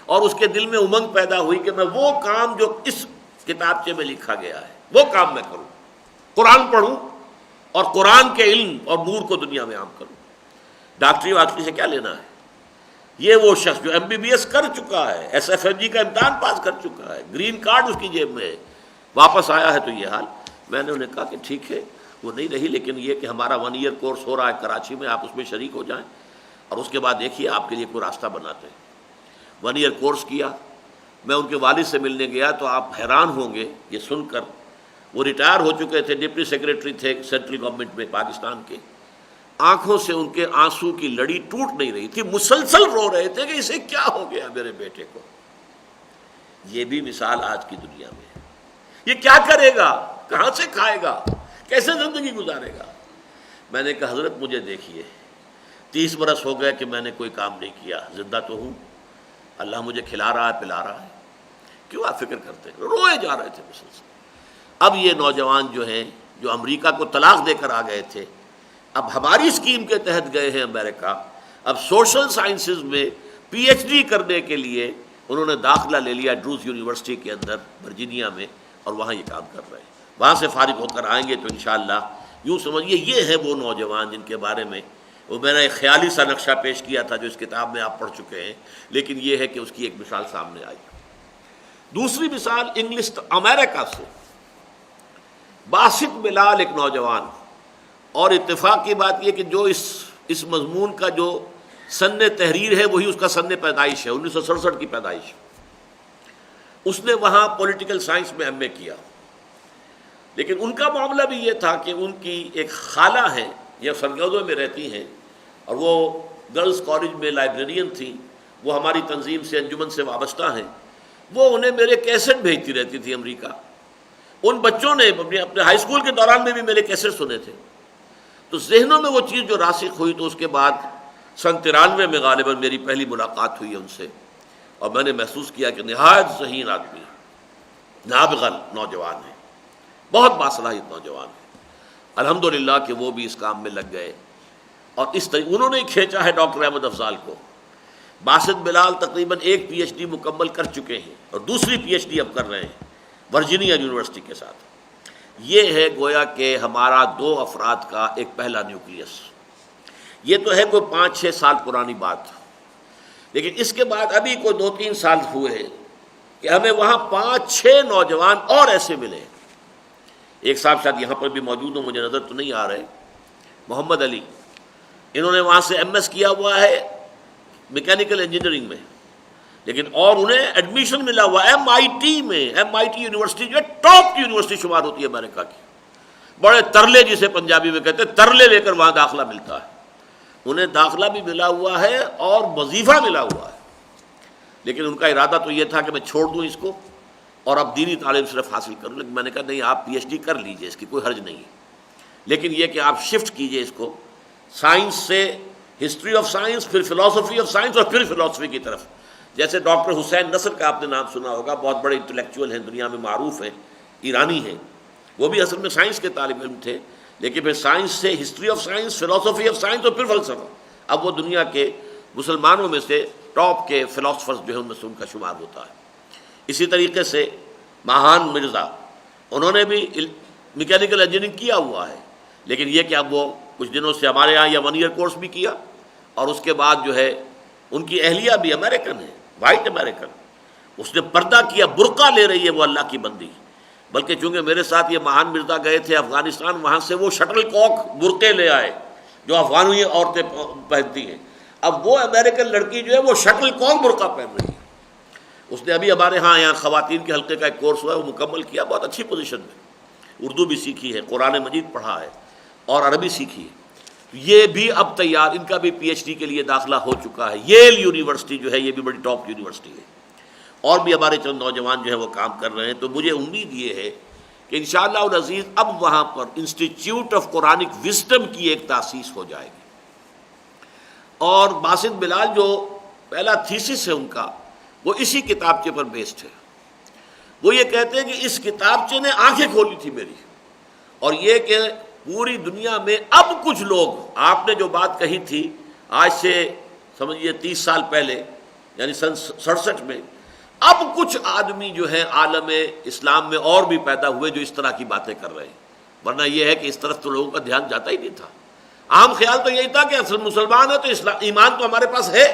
اور اس کے دل میں امنگ پیدا ہوئی کہ میں وہ کام جو اس کتابچے میں لکھا گیا ہے وہ کام میں کروں، قرآن پڑھوں اور قرآن کے علم اور نور کو دنیا میں عام کروں۔ ڈاکٹری واکٹری سے کیا لینا ہے؟ یہ وہ شخص جو MBBS کر چکا ہے، SFMG کا امتحان پاس کر چکا ہے، گرین کارڈ اس کی جیب میں ہے، واپس آیا ہے تو یہ حال۔ میں نے انہیں کہا کہ ٹھیک ہے وہ نہیں رہی، لیکن یہ کہ ہمارا 1 ایئر کورس ہو رہا ہے کراچی میں، آپ اس میں شریک ہو جائیں اور اس کے بعد دیکھیے آپ کے لیے کوئی راستہ بناتے ہیں۔ 1 ایئر کورس کیا۔ میں ان کے والد سے ملنے گیا تو آپ حیران ہوں گے یہ سن کر، وہ ریٹائر ہو چکے تھے، ڈپٹی سیکریٹری تھے سینٹرل گورنمنٹ میں پاکستان کے۔ آنکھوں سے ان کے آنسو کی لڑی ٹوٹ نہیں رہی تھی، مسلسل رو رہے تھے کہ اسے کیا ہو گیا میرے بیٹے کو۔ یہ بھی مثال آج کی دنیا میں ہے۔ یہ کیا کرے گا، کہاں سے کھائے گا، کیسے زندگی گزارے گا؟ میں نے کہا حضرت مجھے دیکھیے، 30 برس ہو گئے کہ میں نے کوئی کام نہیں کیا، زندہ تو ہوں، اللہ مجھے کھلا رہا ہے پلا رہا ہے، کیوں آپ فکر کرتے ہیں؟ روئے جا رہے تھے مسلسل۔ اب یہ نوجوان جو ہیں جو امریکہ کو طلاق دے کر آ گئے تھے، اب ہماری اسکیم کے تحت گئے ہیں امریکہ، اب سوشل سائنسز میں PhD کرنے کے لیے انہوں نے داخلہ لے لیا ڈروز یونیورسٹی کے اندر ورجینیا میں، اور وہاں یہ کام کر رہے ہیں۔ وہاں سے فارغ ہو کر آئیں گے تو انشاءاللہ یوں سمجھیے یہ ہے وہ نوجوان جن کے بارے میں وہ میں نے ایک خیالی سا نقشہ پیش کیا تھا جو اس کتاب میں آپ پڑھ چکے ہیں، لیکن یہ ہے کہ اس کی ایک مثال سامنے آئی۔ دوسری مثال انگلش امریکہ سے، باسط بلال ایک نوجوان، اور اتفاق کی بات یہ کہ جو اس مضمون کا جو سن تحریر ہے وہی اس کا سن پیدائش ہے، 1967 کی پیدائش۔ اس نے وہاں پولیٹیکل سائنس میں MA کیا، لیکن ان کا معاملہ بھی یہ تھا کہ ان کی ایک خالہ ہیں، یہ سرگودے میں رہتی ہیں، اور وہ گرلز کالج میں لائبریرین تھی، وہ ہماری تنظیم سے انجمن سے وابستہ ہیں۔ وہ انہیں میرے کیسٹ بھیجتی رہتی تھی امریکہ۔ ان بچوں نے اپنے ہائی اسکول کے دوران میں بھی میرے کیسٹ سنے تھے، تو ذہنوں میں وہ چیز جو راسخ ہوئی، تو اس کے بعد سن 93 میں غالباً میری پہلی ملاقات ہوئی ان سے، اور میں نے محسوس کیا کہ نہایت ذہین آدمی، نابغہ نوجوان ہے، بہت باصلاحیت نوجوان ہے۔ الحمدللہ کہ وہ بھی اس کام میں لگ گئے، اور اس طریقے انہوں نے کھینچا ہے ڈاکٹر احمد افضال کو۔ باسط بلال تقریباً 1 PhD مکمل کر چکے ہیں اور دوسری PhD اب کر رہے ہیں ورجینیا یونیورسٹی کے ساتھ۔ یہ ہے گویا کہ ہمارا 2 افراد کا ایک پہلا نیوکلیس۔ یہ تو ہے کوئی 5-6 سال پرانی بات، لیکن اس کے بعد ابھی کوئی 2-3 سال ہوئے ہیں کہ ہمیں وہاں 5-6 نوجوان اور ایسے ملے۔ ایک صاحب شاید یہاں پر بھی موجود ہوں، مجھے نظر تو نہیں آ رہے، محمد علی، انہوں نے وہاں سے MS کیا ہوا ہے میکینیکل انجینئرنگ میں، لیکن اور انہیں ایڈمیشن ملا ہوا MIT میں۔ MIT یونیورسٹی جو ہے ٹاپ کی یونیورسٹی شمار ہوتی ہے امریکہ کی، بڑے ترلے جسے پنجابی میں کہتے ہیں، ترلے لے کر وہاں داخلہ ملتا ہے۔ انہیں داخلہ بھی ملا ہوا ہے اور وظیفہ ملا ہوا ہے، لیکن ان کا ارادہ تو یہ تھا کہ میں چھوڑ دوں اس کو اور اب دینی تعلیم صرف حاصل کروں، لیکن میں نے کہا نہیں، آپ PhD کر لیجئے، اس کی کوئی حرج نہیں ہے، لیکن یہ کہ آپ شفٹ کیجئے اس کو سائنس سے ہسٹری آف سائنس، پھر فلاسفی آف سائنس، اور پھر فلاسفی کی طرف۔ جیسے ڈاکٹر حسین نصر کا آپ نے نام سنا ہوگا، بہت بڑے انٹلیکچوئل ہیں، دنیا میں معروف ہیں، ایرانی ہیں، وہ بھی اصل میں سائنس کے طالب علم تھے، لیکن پھر سائنس سے history of science, philosophy of science, اور پھر فلسفہ۔ اب وہ دنیا کے مسلمانوں میں سے ٹاپ کے فلاسفرز جو ہیں ان میں سے ان کا شمار ہوتا ہے۔ اسی طریقے سے ماہان مرزا، انہوں نے بھی میکینیکل انجینئرنگ کیا ہوا ہے، لیکن یہ کہ اب وہ کچھ دنوں سے ہمارے یہاں یہ 1 ایئر کورس بھی کیا، اور اس کے بعد جو ہے ان کی اہلیہ بھی امریکن ہے، وائٹ امریکن، اس نے پردہ کیا، برقع لے رہی ہے وہ اللہ کی بندی۔ بلکہ چونکہ میرے ساتھ یہ مہان مرزا گئے تھے افغانستان، وہاں سے وہ شٹل کاک برقعے لے آئے جو افغانی عورتیں پہنتی ہیں، اب وہ امریکن لڑکی جو ہے وہ شٹل کاک برقع پہن رہی ہے۔ اس نے ابھی ہمارے یہاں خواتین کے حلقے کا ایک کورس ہوا ہے، وہ مکمل کیا، بہت اچھی پوزیشن میں، اردو بھی سیکھی ہے، قرآن مجید پڑھا ہے اور عربی سیکھی ہے۔ یہ بھی اب تیار، ان کا بھی PhD کے لیے داخلہ ہو چکا ہے۔ ییل یونیورسٹی جو ہے یہ بھی بڑی ٹاپ یونیورسٹی ہے، اور بھی ہمارے چند نوجوان جو ہیں وہ کام کر رہے ہیں۔ تو مجھے امید یہ ہے کہ انشاءاللہ العزیز اب وہاں پر انسٹیٹیوٹ آف قرآنک وزڈم کی ایک تاسیس ہو جائے گی، اور باسط بلال جو پہلا تھیسس ہے ان کا وہ اسی کتابچے پر بیسڈ ہے۔ وہ یہ کہتے ہیں کہ اس کتابچے نے آنکھیں کھولی تھی میری، اور یہ کہ پوری دنیا میں اب کچھ لوگ، آپ نے جو بات کہی تھی آج سے سمجھیے 30 سال پہلے، یعنی سن 67 میں، اب کچھ آدمی جو ہے عالم اسلام میں اور بھی پیدا ہوئے جو اس طرح کی باتیں کر رہے ہیں، ورنہ یہ ہے کہ اس طرف تو لوگوں کا دھیان جاتا ہی نہیں تھا۔ عام خیال تو یہی تھا کہ اصل مسلمان ہے تو اسلام، ایمان تو ہمارے پاس ہے،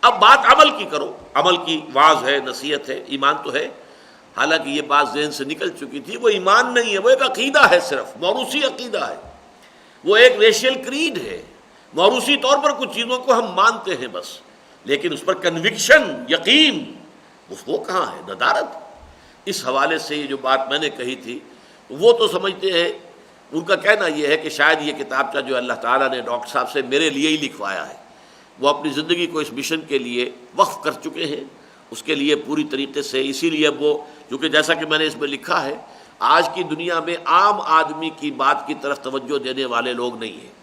اب بات عمل کی کرو، عمل کی واعظ ہے، نصیحت ہے، ایمان تو ہے۔ حالانکہ یہ بات ذہن سے نکل چکی تھی، وہ ایمان نہیں ہے، وہ ایک عقیدہ ہے، صرف موروثی عقیدہ ہے، وہ ایک ریشیل کریڈ ہے۔ موروثی طور پر کچھ چیزوں کو ہم مانتے ہیں بس، لیکن اس پر کنوکشن، یقین، وہ کہاں ہے؟ ندارت۔ اس حوالے سے یہ جو بات میں نے کہی تھی، وہ تو سمجھتے ہیں، ان کا کہنا یہ ہے کہ شاید یہ کتابچہ جو اللہ تعالیٰ نے ڈاکٹر صاحب سے میرے لیے ہی لکھوایا ہے، وہ اپنی زندگی کو اس مشن کے لیے وقف کر چکے ہیں، اس کے لیے پوری طریقے سے، اسی لیے وہ، کیونکہ جیسا کہ میں نے اس میں لکھا ہے، آج کی دنیا میں عام آدمی کی بات کی طرف توجہ دینے والے لوگ نہیں ہیں۔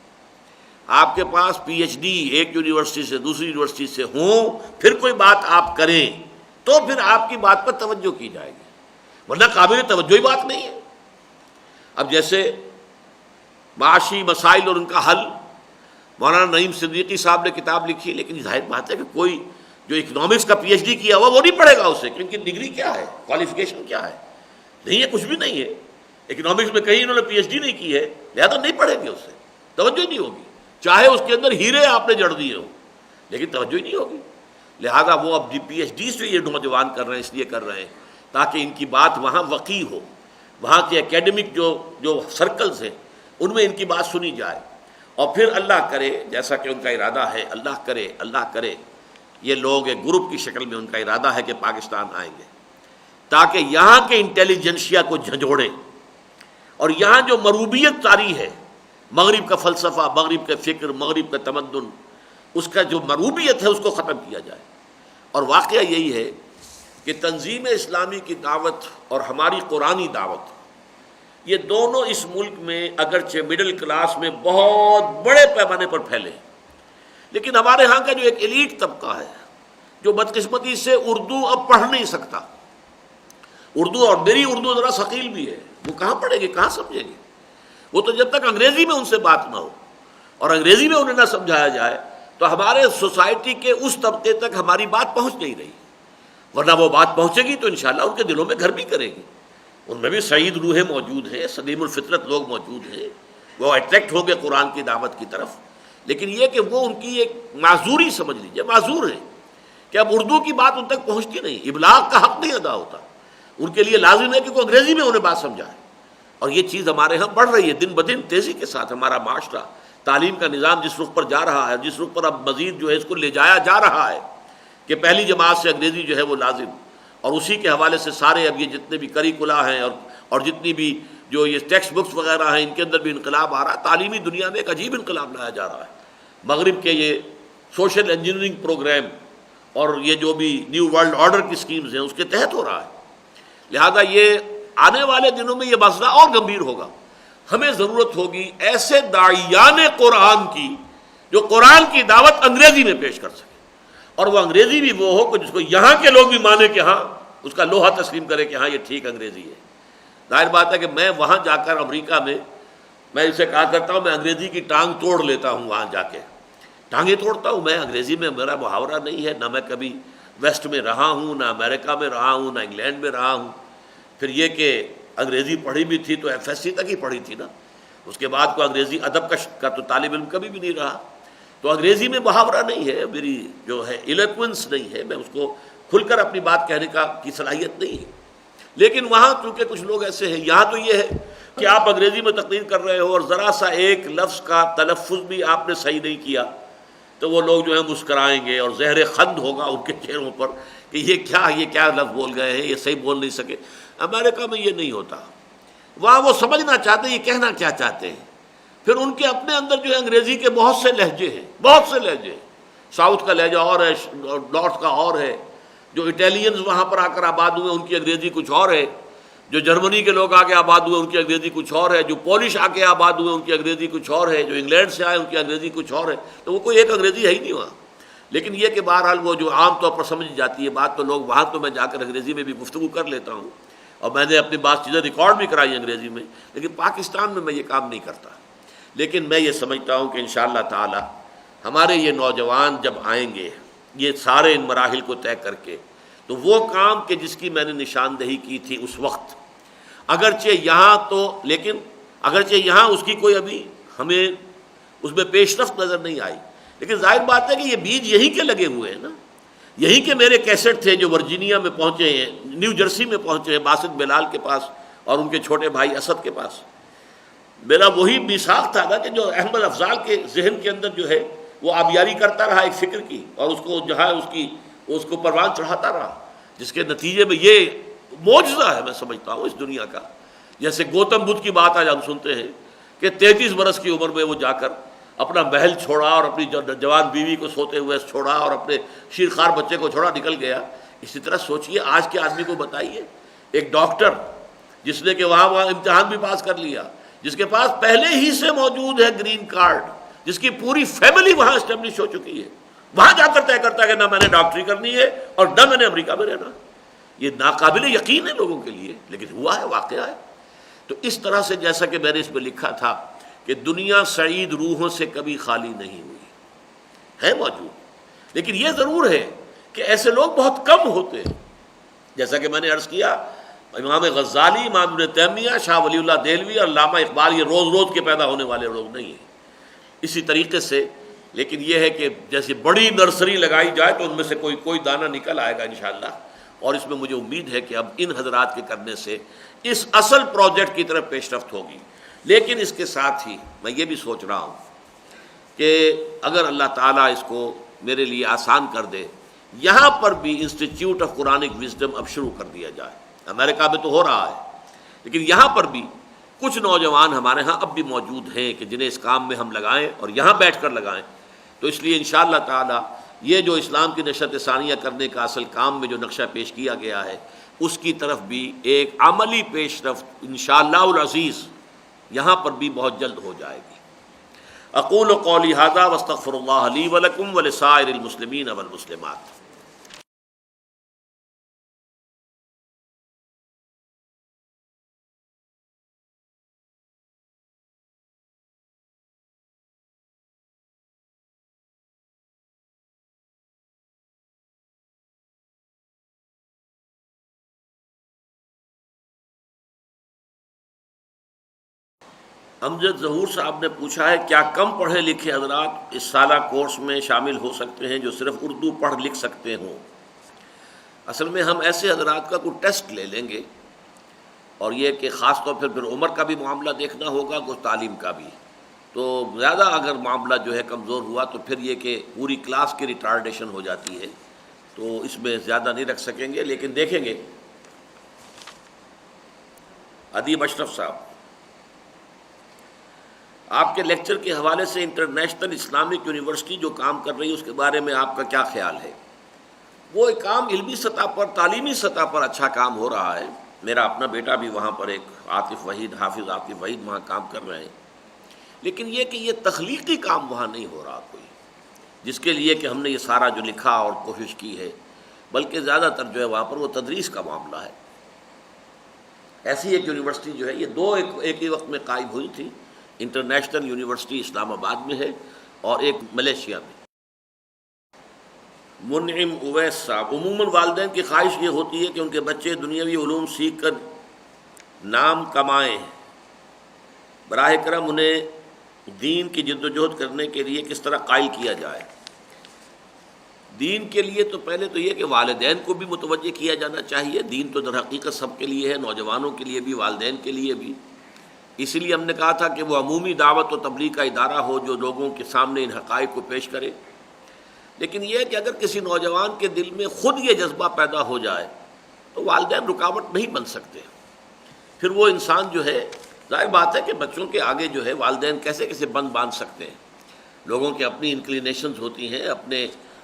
آپ کے پاس پی ایچ ڈی ایک یونیورسٹی سے دوسری یونیورسٹی سے ہوں، پھر کوئی بات آپ کریں تو پھر آپ کی بات پر توجہ کی جائے گی، ورنہ قابل توجہ ہی بات نہیں ہے۔ اب جیسے معاشی مسائل اور ان کا حل، مولانا نعیم صدیقی صاحب نے کتاب لکھی، لیکن ظاہر بات ہے کہ کوئی جو اکنامکس کا پی ایچ ڈی کیا ہوا وہ نہیں پڑھے گا اسے، کیونکہ ڈگری کیا ہے، کوالیفیکیشن کیا ہے، نہیں ہے، کچھ بھی نہیں ہے۔ اکنامکس میں کہیں انہوں نے پی ایچ ڈی نہیں کی ہے، لہذا نہیں پڑھیں گے، اسے توجہ نہیں ہوگی، چاہے اس کے اندر ہیرے آپ نے جڑ دیے ہوں، لیکن توجہ ہی نہیں ہوگی۔ لہذا وہ اب پی ایچ ڈی سے یہ نوجوان کر رہے ہیں، اس لیے کر رہے ہیں تاکہ ان کی بات وہاں وقیع ہو، وہاں کے اکیڈمک جو سرکلز ہیں ان میں ان کی بات سنی جائے، اور پھر اللہ کرے، جیسا کہ ان کا ارادہ ہے، اللہ کرے یہ لوگ ایک گروپ کی شکل میں ان کا ارادہ ہے کہ پاکستان آئیں گے، تاکہ یہاں کے انٹیلیجنشیا کو جھنجھوڑیں، اور یہاں جو مروبیت طاری ہے، مغرب کا فلسفہ، مغرب کا فکر، مغرب کا تمدن، اس کا جو مروبیت ہے اس کو ختم کیا جائے۔ اور واقعہ یہی ہے کہ تنظیم اسلامی کی دعوت اور ہماری قرآنی دعوت، یہ دونوں اس ملک میں اگرچہ مڈل کلاس میں بہت بڑے پیمانے پر پھیلے، لیکن ہمارے ہاں کا جو ایک ایلیٹ طبقہ ہے، جو بدقسمتی سے اردو اب پڑھ نہیں سکتا، اردو، اور میری اردو ذرا ثقیل بھی ہے، وہ کہاں پڑھے گی، کہاں سمجھے گی؟ وہ تو جب تک انگریزی میں ان سے بات نہ ہو اور انگریزی میں انہیں نہ سمجھایا جائے تو ہمارے سوسائٹی کے اس طبقے تک ہماری بات پہنچ نہیں رہی، ورنہ وہ بات پہنچے گی تو انشاءاللہ ان کے دلوں میں گھر بھی کرے گی، ان میں بھی سعید روحیں موجود ہیں، سلیم الفطرت لوگ موجود ہیں، وہ اٹریکٹ ہوں گے قرآن کی دعوت کی طرف۔ لیکن یہ کہ وہ ان کی ایک معذوری سمجھ لیجیے، معذور ہے کہ اب اردو کی بات ان تک پہنچتی نہیں، ابلاغ کا حق نہیں ادا ہوتا، ان کے لیے لازم ہے کہ کوئی انگریزی میں انہیں بات سمجھائے۔ اور یہ چیز ہمارے ہاں بڑھ رہی ہے دن بدن تیزی کے ساتھ، ہمارا معاشرہ، تعلیم کا نظام جس رخ پر جا رہا ہے، جس رخ پر اب مزید جو ہے اس کو لے جایا جا رہا ہے کہ پہلی جماعت سے انگریزی جو ہے وہ لازم، اور اسی کے حوالے سے سارے اب یہ جتنے بھی کریکولا ہیں اور جتنی بھی جو یہ ٹیکسٹ بکس وغیرہ ہیں، ان کے اندر بھی انقلاب آ رہا ہے، تعلیمی دنیا میں ایک عجیب انقلاب لایا جا رہا ہے۔ مغرب کے یہ سوشل انجینئرنگ پروگرام اور یہ جو بھی نیو ورلڈ آرڈر کی سکیمز ہیں اس کے تحت ہو رہا ہے، لہذا یہ آنے والے دنوں میں یہ مسئلہ اور گمبھیر ہوگا۔ ہمیں ضرورت ہوگی ایسے داعیان قرآن کی جو قرآن کی دعوت انگریزی میں پیش کر سکے، اور وہ انگریزی بھی وہ ہو کہ جس کو یہاں کے لوگ بھی مانے کہ ہاں، اس کا لوہا تسلیم کرے کہ ہاں یہ ٹھیک انگریزی ہے۔ ظاہر بات ہے کہ میں وہاں جا کر امریکہ میں اسے کہا کرتا ہوں میں انگریزی کی ٹانگ توڑ لیتا ہوں، وہاں جا کے ٹانگیں توڑتا ہوں میں، انگریزی میں میرا محاورہ نہیں ہے، نہ میں کبھی ویسٹ میں رہا ہوں، نہ امریکہ میں رہا ہوں، نہ انگلینڈ میں رہا ہوں۔ پھر یہ کہ انگریزی پڑھی بھی تھی تو ایف ایس سی تک ہی پڑھی تھی نا، اس کے بعد کوئی انگریزی ادب کا تو طالب علم کبھی بھی نہیں رہا، تو انگریزی میں محاورہ نہیں ہے، میری جو ہے ایلیکوینس نہیں ہے، میں اس کو کھل کر اپنی بات کہنے کی صلاحیت نہیں ہے۔ لیکن وہاں چونکہ کچھ لوگ ایسے ہیں، یہاں تو یہ ہے کہ آپ انگریزی میں تقریر کر رہے ہو اور ذرا سا ایک لفظ کا تلفظ بھی آپ نے صحیح نہیں کیا تو وہ لوگ جو ہے مسکرائیں گے اور زہر خند ہوگا ان کے چہروں پر کہ یہ کیا لفظ بول گئے ہیں، یہ صحیح بول نہیں سکے۔ امریکہ میں یہ نہیں ہوتا، وہاں وہ سمجھنا چاہتے ہیں یہ کہنا کیا چاہتے ہیں۔ پھر ان کے اپنے اندر جو ہے انگریزی کے بہت سے لہجے ہیں، بہت سے لہجے، ساؤتھ کا لہجہ اور ہے، نارتھ کا اور ہے، جو اٹیلینز وہاں پر آ کر آباد ہوئے ان کی انگریزی کچھ اور ہے، جو جرمنی کے لوگ آ کے آباد ہوئے ان کی انگریزی کچھ اور ہے، جو پولش آ کے آباد ہوئے ان کی انگریزی کچھ اور ہے، جو انگلینڈ سے آئے ان کی انگریزی کچھ اور ہے، تو وہ کوئی ایک انگریزی ہے ہی نہیں وہاں۔ لیکن یہ کہ بہرحال وہ جو عام طور پر سمجھ جاتی ہے بات، تو لوگ وہاں تو میں جا کر انگریزی میں بھی گفتگو کر لیتا ہوں، اور میں نے اپنی بات چیزیں ریکارڈ بھی کرائی انگریزی میں، لیکن پاکستان میں یہ کام نہیں کرتا۔ لیکن میں یہ سمجھتا ہوں کہ انشاءاللہ تعالی ہمارے یہ نوجوان جب آئیں گے یہ سارے ان مراحل کو طے کر کے، تو وہ کام کہ جس کی میں نے نشاندہی کی تھی اس وقت، اگرچہ یہاں اس کی کوئی ابھی ہمیں اس میں پیش رفت نظر نہیں آئی، لیکن ظاہر بات ہے کہ یہ بیج یہیں کے لگے ہوئے ہیں نا۔ یہیں کے میرے کیسٹ تھے جو ورجینیا میں پہنچے ہیں، نیو جرسی میں پہنچے ہیں، باسط بلال کے پاس اور ان کے چھوٹے بھائی اسد کے پاس۔ میرا وہی میثاق تھا نا کہ جو احمد افضال کے ذہن کے اندر جو ہے وہ آبیاری کرتا رہا ایک فکر کی، اور اس کو جہاں اس کو پروان چڑھاتا رہا، جس کے نتیجے میں یہ معجزہ ہے میں سمجھتا ہوں اس دنیا کا۔ جیسے گوتم بدھ کی بات آج ہم سنتے ہیں کہ 33 برس کی عمر میں وہ جا کر اپنا محل چھوڑا اور اپنی جوان بیوی کو سوتے ہوئے چھوڑا اور اپنے شیرخوار بچے کو چھوڑا نکل گیا۔ اسی طرح سوچئے آج کے آدمی کو بتائیے، ایک ڈاکٹر جس نے کہ وہاں امتحان بھی پاس کر لیا، جس کے پاس پہلے ہی سے موجود ہے گرین کارڈ، جس کی پوری فیملی وہاں اسٹیبلش ہو چکی ہے، وہاں جا کر طے کرتا ہے کہ نہ میں نے ڈاکٹری کرنی ہے اور نہ میں نے امریکہ میں رہنا۔ یہ ناقابل یقین ہے لوگوں کے لیے، لیکن ہوا ہے، واقعہ ہے۔ تو اس طرح سے جیسا کہ میں نے اس میں لکھا تھا کہ دنیا سعید روحوں سے کبھی خالی نہیں ہوئی، ہے موجود، لیکن یہ ضرور ہے کہ ایسے لوگ بہت کم ہوتے ہیں۔ جیسا کہ میں نے عرض کیا، امام غزالی، امام ابن تیمیہ، شاہ ولی اللہ دہلوی اور علامہ اقبال یہ روز روز کے پیدا ہونے والے لوگ نہیں ہیں۔ اسی طریقے سے لیکن یہ ہے کہ جیسے بڑی نرسری لگائی جائے تو ان میں سے کوئی دانہ نکل آئے گا انشاءاللہ، اور اس میں مجھے امید ہے کہ اب ان حضرات کے کرنے سے اس اصل پروجیکٹ کی طرف پیش رفت ہوگی۔ لیکن اس کے ساتھ ہی میں یہ بھی سوچ رہا ہوں کہ اگر اللہ تعالیٰ اس کو میرے لیے آسان کر دے، یہاں پر بھی انسٹیٹیوٹ آف قرآنک وزڈم اب شروع کر دیا جائے۔ امریکہ میں تو ہو رہا ہے، لیکن یہاں پر بھی کچھ نوجوان ہمارے ہاں اب بھی موجود ہیں کہ جنہیں اس کام میں ہم لگائیں اور یہاں بیٹھ کر لگائیں۔ تو اس لیے انشاءاللہ تعالی یہ جو اسلام کی نشرت ثانیہ کرنے کا اصل کام میں جو نقشہ پیش کیا گیا ہے، اس کی طرف بھی ایک عملی پیش رفت انشاءاللہ العزیز یہاں پر بھی بہت جلد ہو جائے گی۔ اقول قولی ھذا واستغفر اللہ لی ولکم ولسائر المسلمین والمسلمات۔ امجد ظہور صاحب نے پوچھا ہے کیا کم پڑھے لکھے حضرات اس سالہ کورس میں شامل ہو سکتے ہیں جو صرف اردو پڑھ لکھ سکتے ہوں؟ اصل میں ہم ایسے حضرات کا کوئی ٹیسٹ لے لیں گے، اور یہ کہ خاص طور پھر عمر کا بھی معاملہ دیکھنا ہوگا، کچھ تعلیم کا بھی۔ تو زیادہ اگر معاملہ جو ہے کمزور ہوا تو پھر یہ کہ پوری کلاس کی ریٹارڈیشن ہو جاتی ہے، تو اس میں زیادہ نہیں رکھ سکیں گے، لیکن دیکھیں گے۔ ادیب اشرف صاحب، آپ کے لیکچر کے حوالے سے انٹرنیشنل اسلامک یونیورسٹی جو کام کر رہی ہے اس کے بارے میں آپ کا کیا خیال ہے؟ وہ ایک کام علمی سطح پر، تعلیمی سطح پر اچھا کام ہو رہا ہے۔ میرا اپنا بیٹا بھی وہاں پر ایک حافظ عاطف وحید وہاں کام کر رہے ہیں، لیکن یہ کہ یہ تخلیقی کام وہاں نہیں ہو رہا کوئی، جس کے لیے کہ ہم نے یہ سارا جو لکھا اور کوشش کی ہے، بلکہ زیادہ تر جو ہے وہاں پر وہ تدریس کا معاملہ ہے۔ ایسی ایک یونیورسٹی جو ہے، یہ دو ایک ہی وقت میں قائم ہوئی تھی، انٹرنیشنل یونیورسٹی اسلام آباد میں ہے اور ایک ملیشیا میں۔ منعم اویس صاحب، عموماً والدین کی خواہش یہ ہوتی ہے کہ ان کے بچے دنیاوی علوم سیکھ کر نام کمائیں، براہ کرم انہیں دین کی جد و جہد کرنے کے لیے کس طرح قائل کیا جائے؟ دین کے لیے تو پہلے تو یہ کہ والدین کو بھی متوجہ کیا جانا چاہیے۔ دین تو در حقیقت سب کے لیے ہے، نوجوانوں کے لیے بھی، والدین کے لیے بھی۔ اسی لیے ہم نے کہا تھا کہ وہ عمومی دعوت و تبلیغ کا ادارہ ہو جو لوگوں کے سامنے ان حقائق کو پیش کرے۔ لیکن یہ کہ اگر کسی نوجوان کے دل میں خود یہ جذبہ پیدا ہو جائے تو والدین رکاوٹ نہیں بن سکتے۔ پھر وہ انسان جو ہے، ظاہر بات ہے کہ بچوں کے آگے جو ہے والدین کیسے کیسے بند باندھ سکتے ہیں۔ لوگوں کی اپنی انکلینیشنز ہوتی ہیں،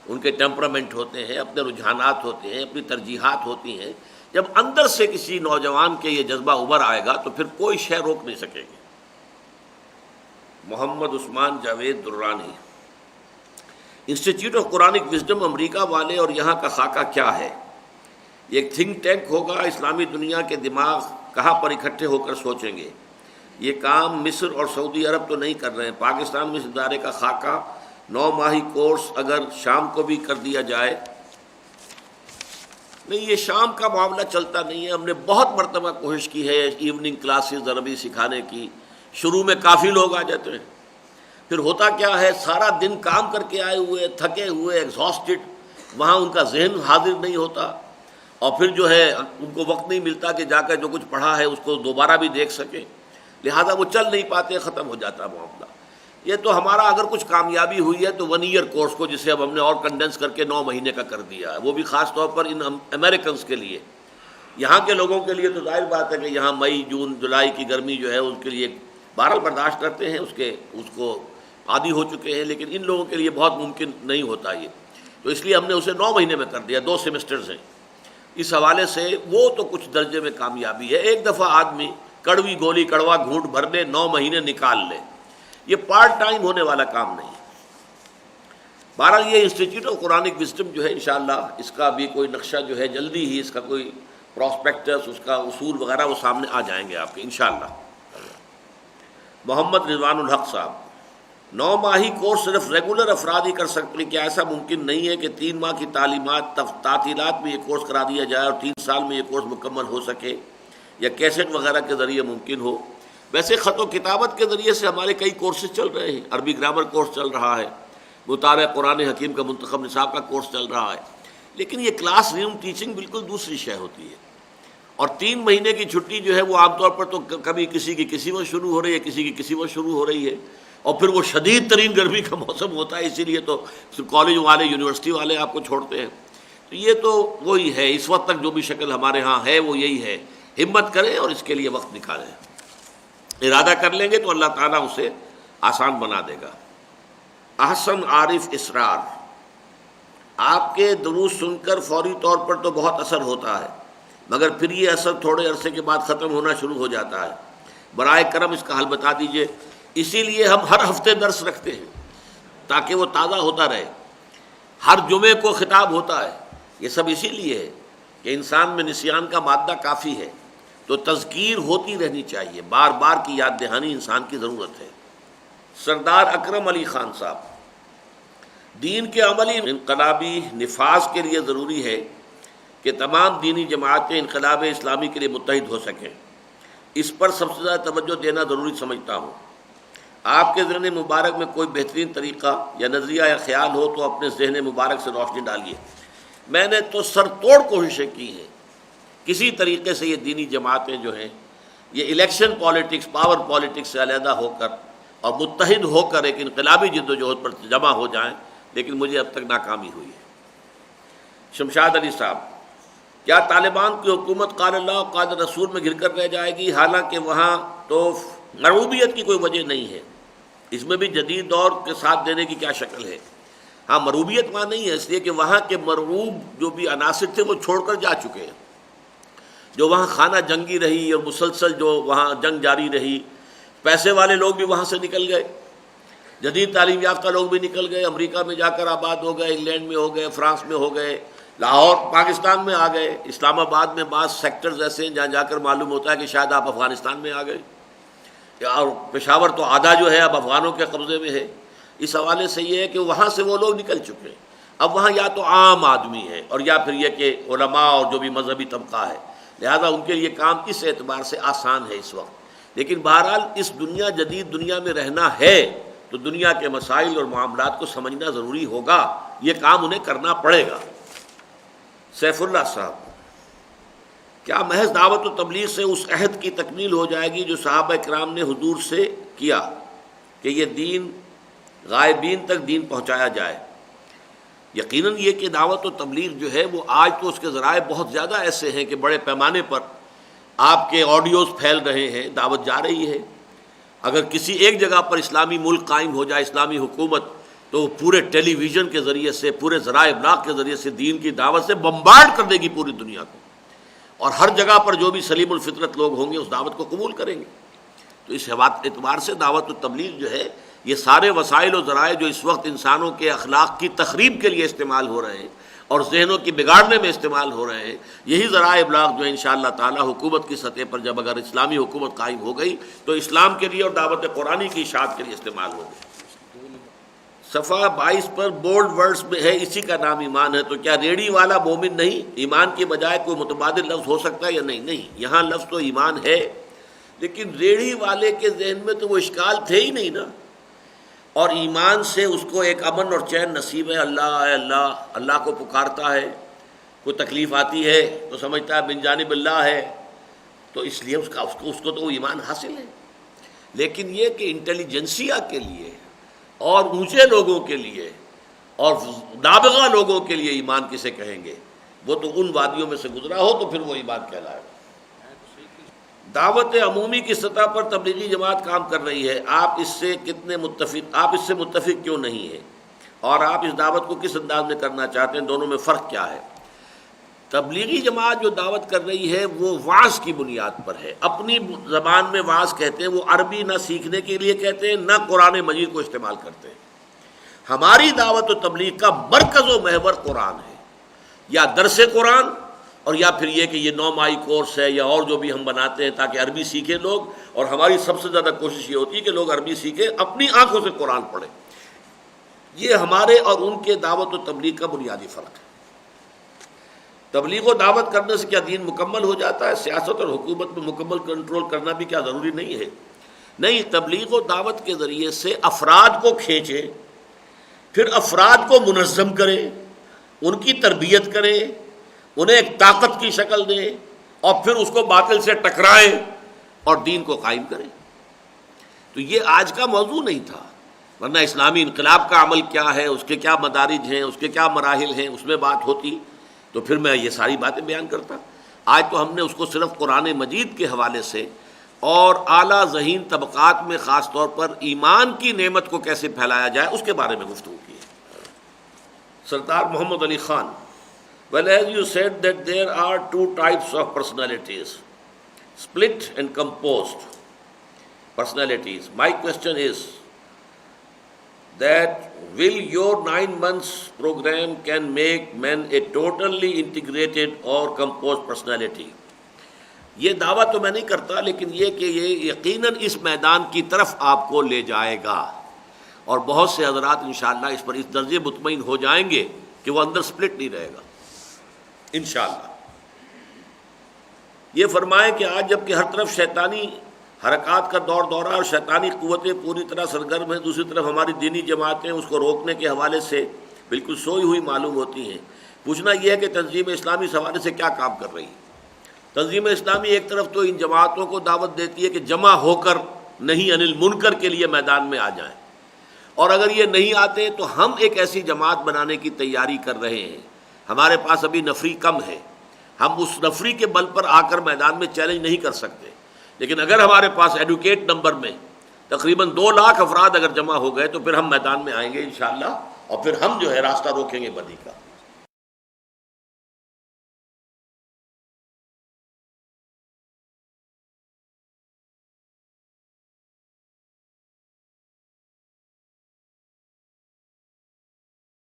ان کے ٹیمپرامنٹ ہوتے ہیں، اپنے رجحانات ہوتے ہیں، اپنی ترجیحات ہوتی ہیں۔ جب اندر سے کسی نوجوان کے یہ جذبہ ابھر آئے گا تو پھر کوئی شے روک نہیں سکے گی۔ Muhammad Usman Javed Durrani, institute of Quranic wisdom امریکہ والے اور یہاں کا خاکہ کیا ہے؟ یہ ایک تھنک ٹینک ہوگا، اسلامی دنیا کے دماغ کہاں پر اکٹھے ہو کر سوچیں گے۔ یہ کام مصر اور سعودی عرب تو نہیں کر رہے ہیں۔ پاکستان میں اس ادارے کا خاکہ 9 ماہی کورس اگر شام کو بھی کر دیا جائے، نہیں یہ شام کا معاملہ چلتا نہیں ہے۔ ہم نے بہت مرتبہ کوشش کی ہے ایوننگ کلاسز عربی سکھانے کی، شروع میں کافی لوگ آ جاتے ہیں، پھر ہوتا کیا ہے سارا دن کام کر کے آئے ہوئے، تھکے ہوئے، ایگزاسٹڈ، وہاں ان کا ذہن حاضر نہیں ہوتا، اور پھر جو ہے ان کو وقت نہیں ملتا کہ جا کر جو کچھ پڑھا ہے اس کو دوبارہ بھی دیکھ سکیں، لہٰذا وہ چل نہیں پاتے، ختم ہو جاتا معاملہ۔ یہ تو ہمارا اگر کچھ کامیابی ہوئی ہے تو 1 ایئر کورس کو، جسے اب ہم نے اور کنڈینس کر کے 9 مہینے کا کر دیا ہے، وہ بھی خاص طور پر ان امریکنس کے لیے۔ یہاں کے لوگوں کے لیے تو ظاہر بات ہے کہ یہاں مئی جون جولائی کی گرمی جو ہے اس کے لیے بہرحال برداشت کرتے ہیں، اس کو عادی ہو چکے ہیں، لیکن ان لوگوں کے لیے بہت ممکن نہیں ہوتا یہ، تو اس لیے ہم نے اسے 9 مہینے میں کر دیا، 2 سیمسٹرز ہیں۔ اس حوالے سے وہ تو کچھ درجے میں کامیابی ہے۔ ایک دفعہ آدمی کڑوی گولی کڑوا گھونٹ بھر لے، 9 مہینے نکال لے، یہ پارٹ ٹائم ہونے والا کام نہیں ہے۔ بہرحال یہ انسٹیٹیوٹ آف قرآنک وزڈم جو ہے انشاءاللہ اس کا بھی کوئی نقشہ جو ہے جلدی ہی اس کا کوئی پراسپیکٹس، اس کا اصول وغیرہ وہ سامنے آ جائیں گے آپ کے انشاءاللہ۔ محمد رضوان الحق صاحب، 9 ماہی کورس صرف ریگولر افراد ہی کر سکتے ہیں، کیا ایسا ممکن نہیں ہے کہ 3 ماہ کی تعطیلات میں یہ کورس کرا دیا جائے اور 3 سال میں یہ کورس مکمل ہو سکے، یا کیسٹ وغیرہ کے ذریعے ممکن ہو؟ ویسے خط و کتابت کے ذریعے سے ہمارے کئی کورسز چل رہے ہیں، عربی گرامر کورس چل رہا ہے، مطالعہ قرآن حکیم کا منتخب نصاب کا کورس چل رہا ہے، لیکن یہ کلاس روم ٹیچنگ بالکل دوسری شے ہوتی ہے۔ اور 3 مہینے کی چھٹی جو ہے وہ عام طور پر تو کبھی کسی کی کسی وقت شروع ہو رہی ہے، کسی کی کسی وقت شروع ہو رہی ہے، اور پھر وہ شدید ترین گرمی کا موسم ہوتا ہے، اسی لیے تو کالج والے یونیورسٹی والے آپ کو چھوڑتے ہیں۔ تو یہ تو وہی ہے، اس وقت تک جو بھی شکل ہمارے ہاں ہے وہ یہی ہے۔ ہمت کریں اور اس کے لیے وقت نکالیں، ارادہ کر لیں گے تو اللہ تعالیٰ اسے آسان بنا دے گا۔ احسن عارف اسرار، آپ کے دروس سن کر فوری طور پر تو بہت اثر ہوتا ہے، مگر پھر یہ اثر تھوڑے عرصے کے بعد ختم ہونا شروع ہو جاتا ہے، برائے کرم اس کا حل بتا دیجئے۔ اسی لیے ہم ہر ہفتے درس رکھتے ہیں تاکہ وہ تازہ ہوتا رہے، ہر جمعے کو خطاب ہوتا ہے، یہ سب اسی لیے ہے کہ انسان میں نسیان کا مادہ کافی ہے، تو تذکیر ہوتی رہنی چاہیے، بار بار کی یاد دہانی انسان کی ضرورت ہے۔ سردار اکرم علی خان صاحب، دین کے عملی انقلابی نفاذ کے لیے ضروری ہے کہ تمام دینی جماعتیں انقلاب اسلامی کے لیے متحد ہو سکیں، اس پر سب سے زیادہ توجہ دینا ضروری سمجھتا ہوں۔ آپ کے ذہن مبارک میں کوئی بہترین طریقہ یا نظریہ یا خیال ہو تو اپنے ذہن مبارک سے روشنی ڈالیے۔ میں نے تو سر توڑ کوششیں کی ہیں، کسی طریقے سے یہ دینی جماعتیں جو ہیں یہ الیکشن پالیٹکس، پاور پالیٹکس سے علیحدہ ہو کر اور متحد ہو کر ایک انقلابی جد و جہد پر جمع ہو جائیں، لیکن مجھے اب تک ناکامی ہوئی ہے۔ شمشاد علی صاحب، کیا طالبان کی حکومت قال اللہ قال رسول میں گر کر رہ جائے گی؟ حالانکہ وہاں تو مرعوبیت کی کوئی وجہ نہیں ہے، اس میں بھی جدید دور کے ساتھ دینے کی کیا شکل ہے؟ ہاں، مرعوبیت وہاں نہیں ہے، اس لیے کہ وہاں کے مرعوب جو بھی عناصر تھے وہ چھوڑ کر جا چکے ہیں، جو وہاں خانہ جنگی رہی اور مسلسل جو وہاں جنگ جاری رہی، پیسے والے لوگ بھی وہاں سے نکل گئے، جدید تعلیم یافتہ لوگ بھی نکل گئے، امریکہ میں جا کر آباد ہو گئے، انگلینڈ میں ہو گئے، فرانس میں ہو گئے، لاہور پاکستان میں آ گئے، اسلام آباد میں بعض سیکٹرز ایسے ہیں جہاں جا کر معلوم ہوتا ہے کہ شاید آپ افغانستان میں آ گئے، اور پشاور تو آدھا جو ہے اب افغانوں کے قبضے میں ہے۔ اس حوالے سے یہ ہے کہ وہاں سے وہ لوگ نکل چکے ہیں، اب وہاں یا تو عام آدمی ہے اور یا پھر یہ کہ علماء اور جو بھی مذہبی طبقہ ہے، لہذا ان کے لیے کام اس اعتبار سے آسان ہے اس وقت۔ لیکن بہرحال اس دنیا، جدید دنیا میں رہنا ہے تو دنیا کے مسائل اور معاملات کو سمجھنا ضروری ہوگا، یہ کام انہیں کرنا پڑے گا۔ سیف اللہ صاحب، کیا محض دعوت و تبلیغ سے اس عہد کی تکمیل ہو جائے گی جو صحابہ کرام نے حضور سے کیا کہ یہ دین غائبین تک دین پہنچایا جائے؟ یقیناً یہ کہ دعوت و تبلیغ جو ہے وہ آج تو اس کے ذرائع بہت زیادہ ایسے ہیں کہ بڑے پیمانے پر آپ کے آڈیوز پھیل رہے ہیں، دعوت جا رہی ہے۔ اگر کسی ایک جگہ پر اسلامی ملک قائم ہو جائے، اسلامی حکومت، تو پورے ٹیلی ویژن کے ذریعے سے، پورے ذرائع ابلاغ کے ذریعے سے دین کی دعوت سے بمبارڈ کر دے گی پوری دنیا کو، اور ہر جگہ پر جو بھی سلیم الفطرت لوگ ہوں گے اس دعوت کو قبول کریں گے۔ تو اس اعتبار سے دعوت و تبلیغ جو ہے یہ سارے وسائل و ذرائع جو اس وقت انسانوں کے اخلاق کی تخریب کے لیے استعمال ہو رہے ہیں اور ذہنوں کی بگاڑنے میں استعمال ہو رہے ہیں، یہی ذرائع ابلاغ جو ہے انشاءاللہ تعالی حکومت کی سطح پر جب اگر اسلامی حکومت قائم ہو گئی تو اسلام کے لیے اور دعوت قرآنی کی اشاعت کے لیے استعمال ہو گئی۔ صفحہ 22 پر بولڈ ورڈز میں ہے اسی کا نام ایمان ہے، تو کیا ریڑھی والا مومن نہیں؟ ایمان کے بجائے کوئی متبادل لفظ ہو سکتا ہے یا نہیں؟ نہیں، یہاں لفظ تو ایمان ہے، لیکن ریڑھی والے کے ذہن میں تو وہ اشکال تھے ہی نہیں نا، اور ایمان سے اس کو ایک امن اور چین نصیب ہے، اللہ ہے، اللہ کو پکارتا ہے، کوئی تکلیف آتی ہے تو سمجھتا ہے من جانب اللہ ہے، تو اس لیے اس کو تو وہ ایمان حاصل ہے۔ لیکن یہ کہ انٹیلیجنسیا کے لیے اور اونچے لوگوں کے لیے اور نابغہ لوگوں کے لیے ایمان کسے کہیں گے؟ وہ تو ان وادیوں میں سے گزرا ہو تو پھر وہ ایمان کہلائے گا۔ دعوت عمومی کی سطح پر تبلیغی جماعت کام کر رہی ہے، آپ اس سے متفق کیوں نہیں ہیں، اور آپ اس دعوت کو کس انداز میں کرنا چاہتے ہیں؟ دونوں میں فرق کیا ہے؟ تبلیغی جماعت جو دعوت کر رہی ہے وہ وعظ کی بنیاد پر ہے، اپنی زبان میں وعظ کہتے ہیں، وہ عربی نہ سیکھنے کے لیے کہتے ہیں نہ قرآن مجید کو استعمال کرتے ہیں۔ ہماری دعوت و تبلیغ کا مرکز و محور قرآن ہے، یا درس قرآن، اور یا پھر یہ کہ یہ 9 ماہی کورس ہے یا اور جو بھی ہم بناتے ہیں تاکہ عربی سیکھیں لوگ، اور ہماری سب سے زیادہ کوشش یہ ہوتی ہے کہ لوگ عربی سیکھیں، اپنی آنکھوں سے قرآن پڑھیں۔ یہ ہمارے اور ان کے دعوت و تبلیغ کا بنیادی فرق ہے۔ تبلیغ و دعوت کرنے سے کیا دین مکمل ہو جاتا ہے؟ سیاست اور حکومت میں مکمل کنٹرول کرنا بھی کیا ضروری نہیں ہے؟ نہیں، تبلیغ و دعوت کے ذریعے سے افراد کو کھینچیں، پھر افراد کو منظم کریں، ان کی تربیت کریں، انہیں ایک طاقت کی شکل دیں، اور پھر اس کو باطل سے ٹکرائیں اور دین کو قائم کریں۔ تو یہ آج کا موضوع نہیں تھا، ورنہ اسلامی انقلاب کا عمل کیا ہے، اس کے کیا مدارج ہیں، اس کے کیا مراحل ہیں، اس میں بات ہوتی تو پھر میں یہ ساری باتیں بیان کرتا۔ آج تو ہم نے اس کو صرف قرآن مجید کے حوالے سے اور اعلیٰ ذہین طبقات میں خاص طور پر ایمان کی نعمت کو کیسے پھیلایا جائے اس کے بارے میں گفتگو کی ہے۔ سردار محمد Ali Khan: Well, as you said that there are 2 types of personalities, split and composed personalities. My question is that will your 9 months program can make men a totally integrated or composed personality? یہ دعویٰ تو میں نہیں کرتا، لیکن یہ کہ یہ یقیناً اس میدان کی طرف آپ کو لے جائے گا، اور بہت سے حضرات انشاءاللہ اس پر اس درجے مطمئن ہو جائیں گے کہ وہ اندر سپلٹ نہیں رہے گا انشاءاللہ۔ یہ فرمائیں کہ آج جب کہ ہر طرف شیطانی حرکات کا دورہ اور شیطانی قوتیں پوری طرح سرگرم ہیں، دوسری طرف ہماری دینی جماعتیں اس کو روکنے کے حوالے سے بالکل سوئی ہوئی معلوم ہوتی ہیں۔ پوچھنا یہ ہے کہ تنظیم اسلامی اس حوالے سے کیا کام کر رہی ہے؟ تنظیم اسلامی ایک طرف تو ان جماعتوں کو دعوت دیتی ہے کہ جمع ہو کر نہیں عن المنکر کے لیے میدان میں آ جائیں، اور اگر یہ نہیں آتے تو ہم ایک ایسی جماعت بنانے کی تیاری کر رہے ہیں۔ ہمارے پاس ابھی نفری کم ہے، ہم اس نفری کے بل پر آ کر میدان میں چیلنج نہیں کر سکتے، لیکن اگر ہمارے پاس ایڈوکیٹ نمبر میں تقریباً 2 لاکھ افراد اگر جمع ہو گئے تو پھر ہم میدان میں آئیں گے انشاءاللہ، اور پھر ہم جو ہے راستہ روکیں گے بدی کا۔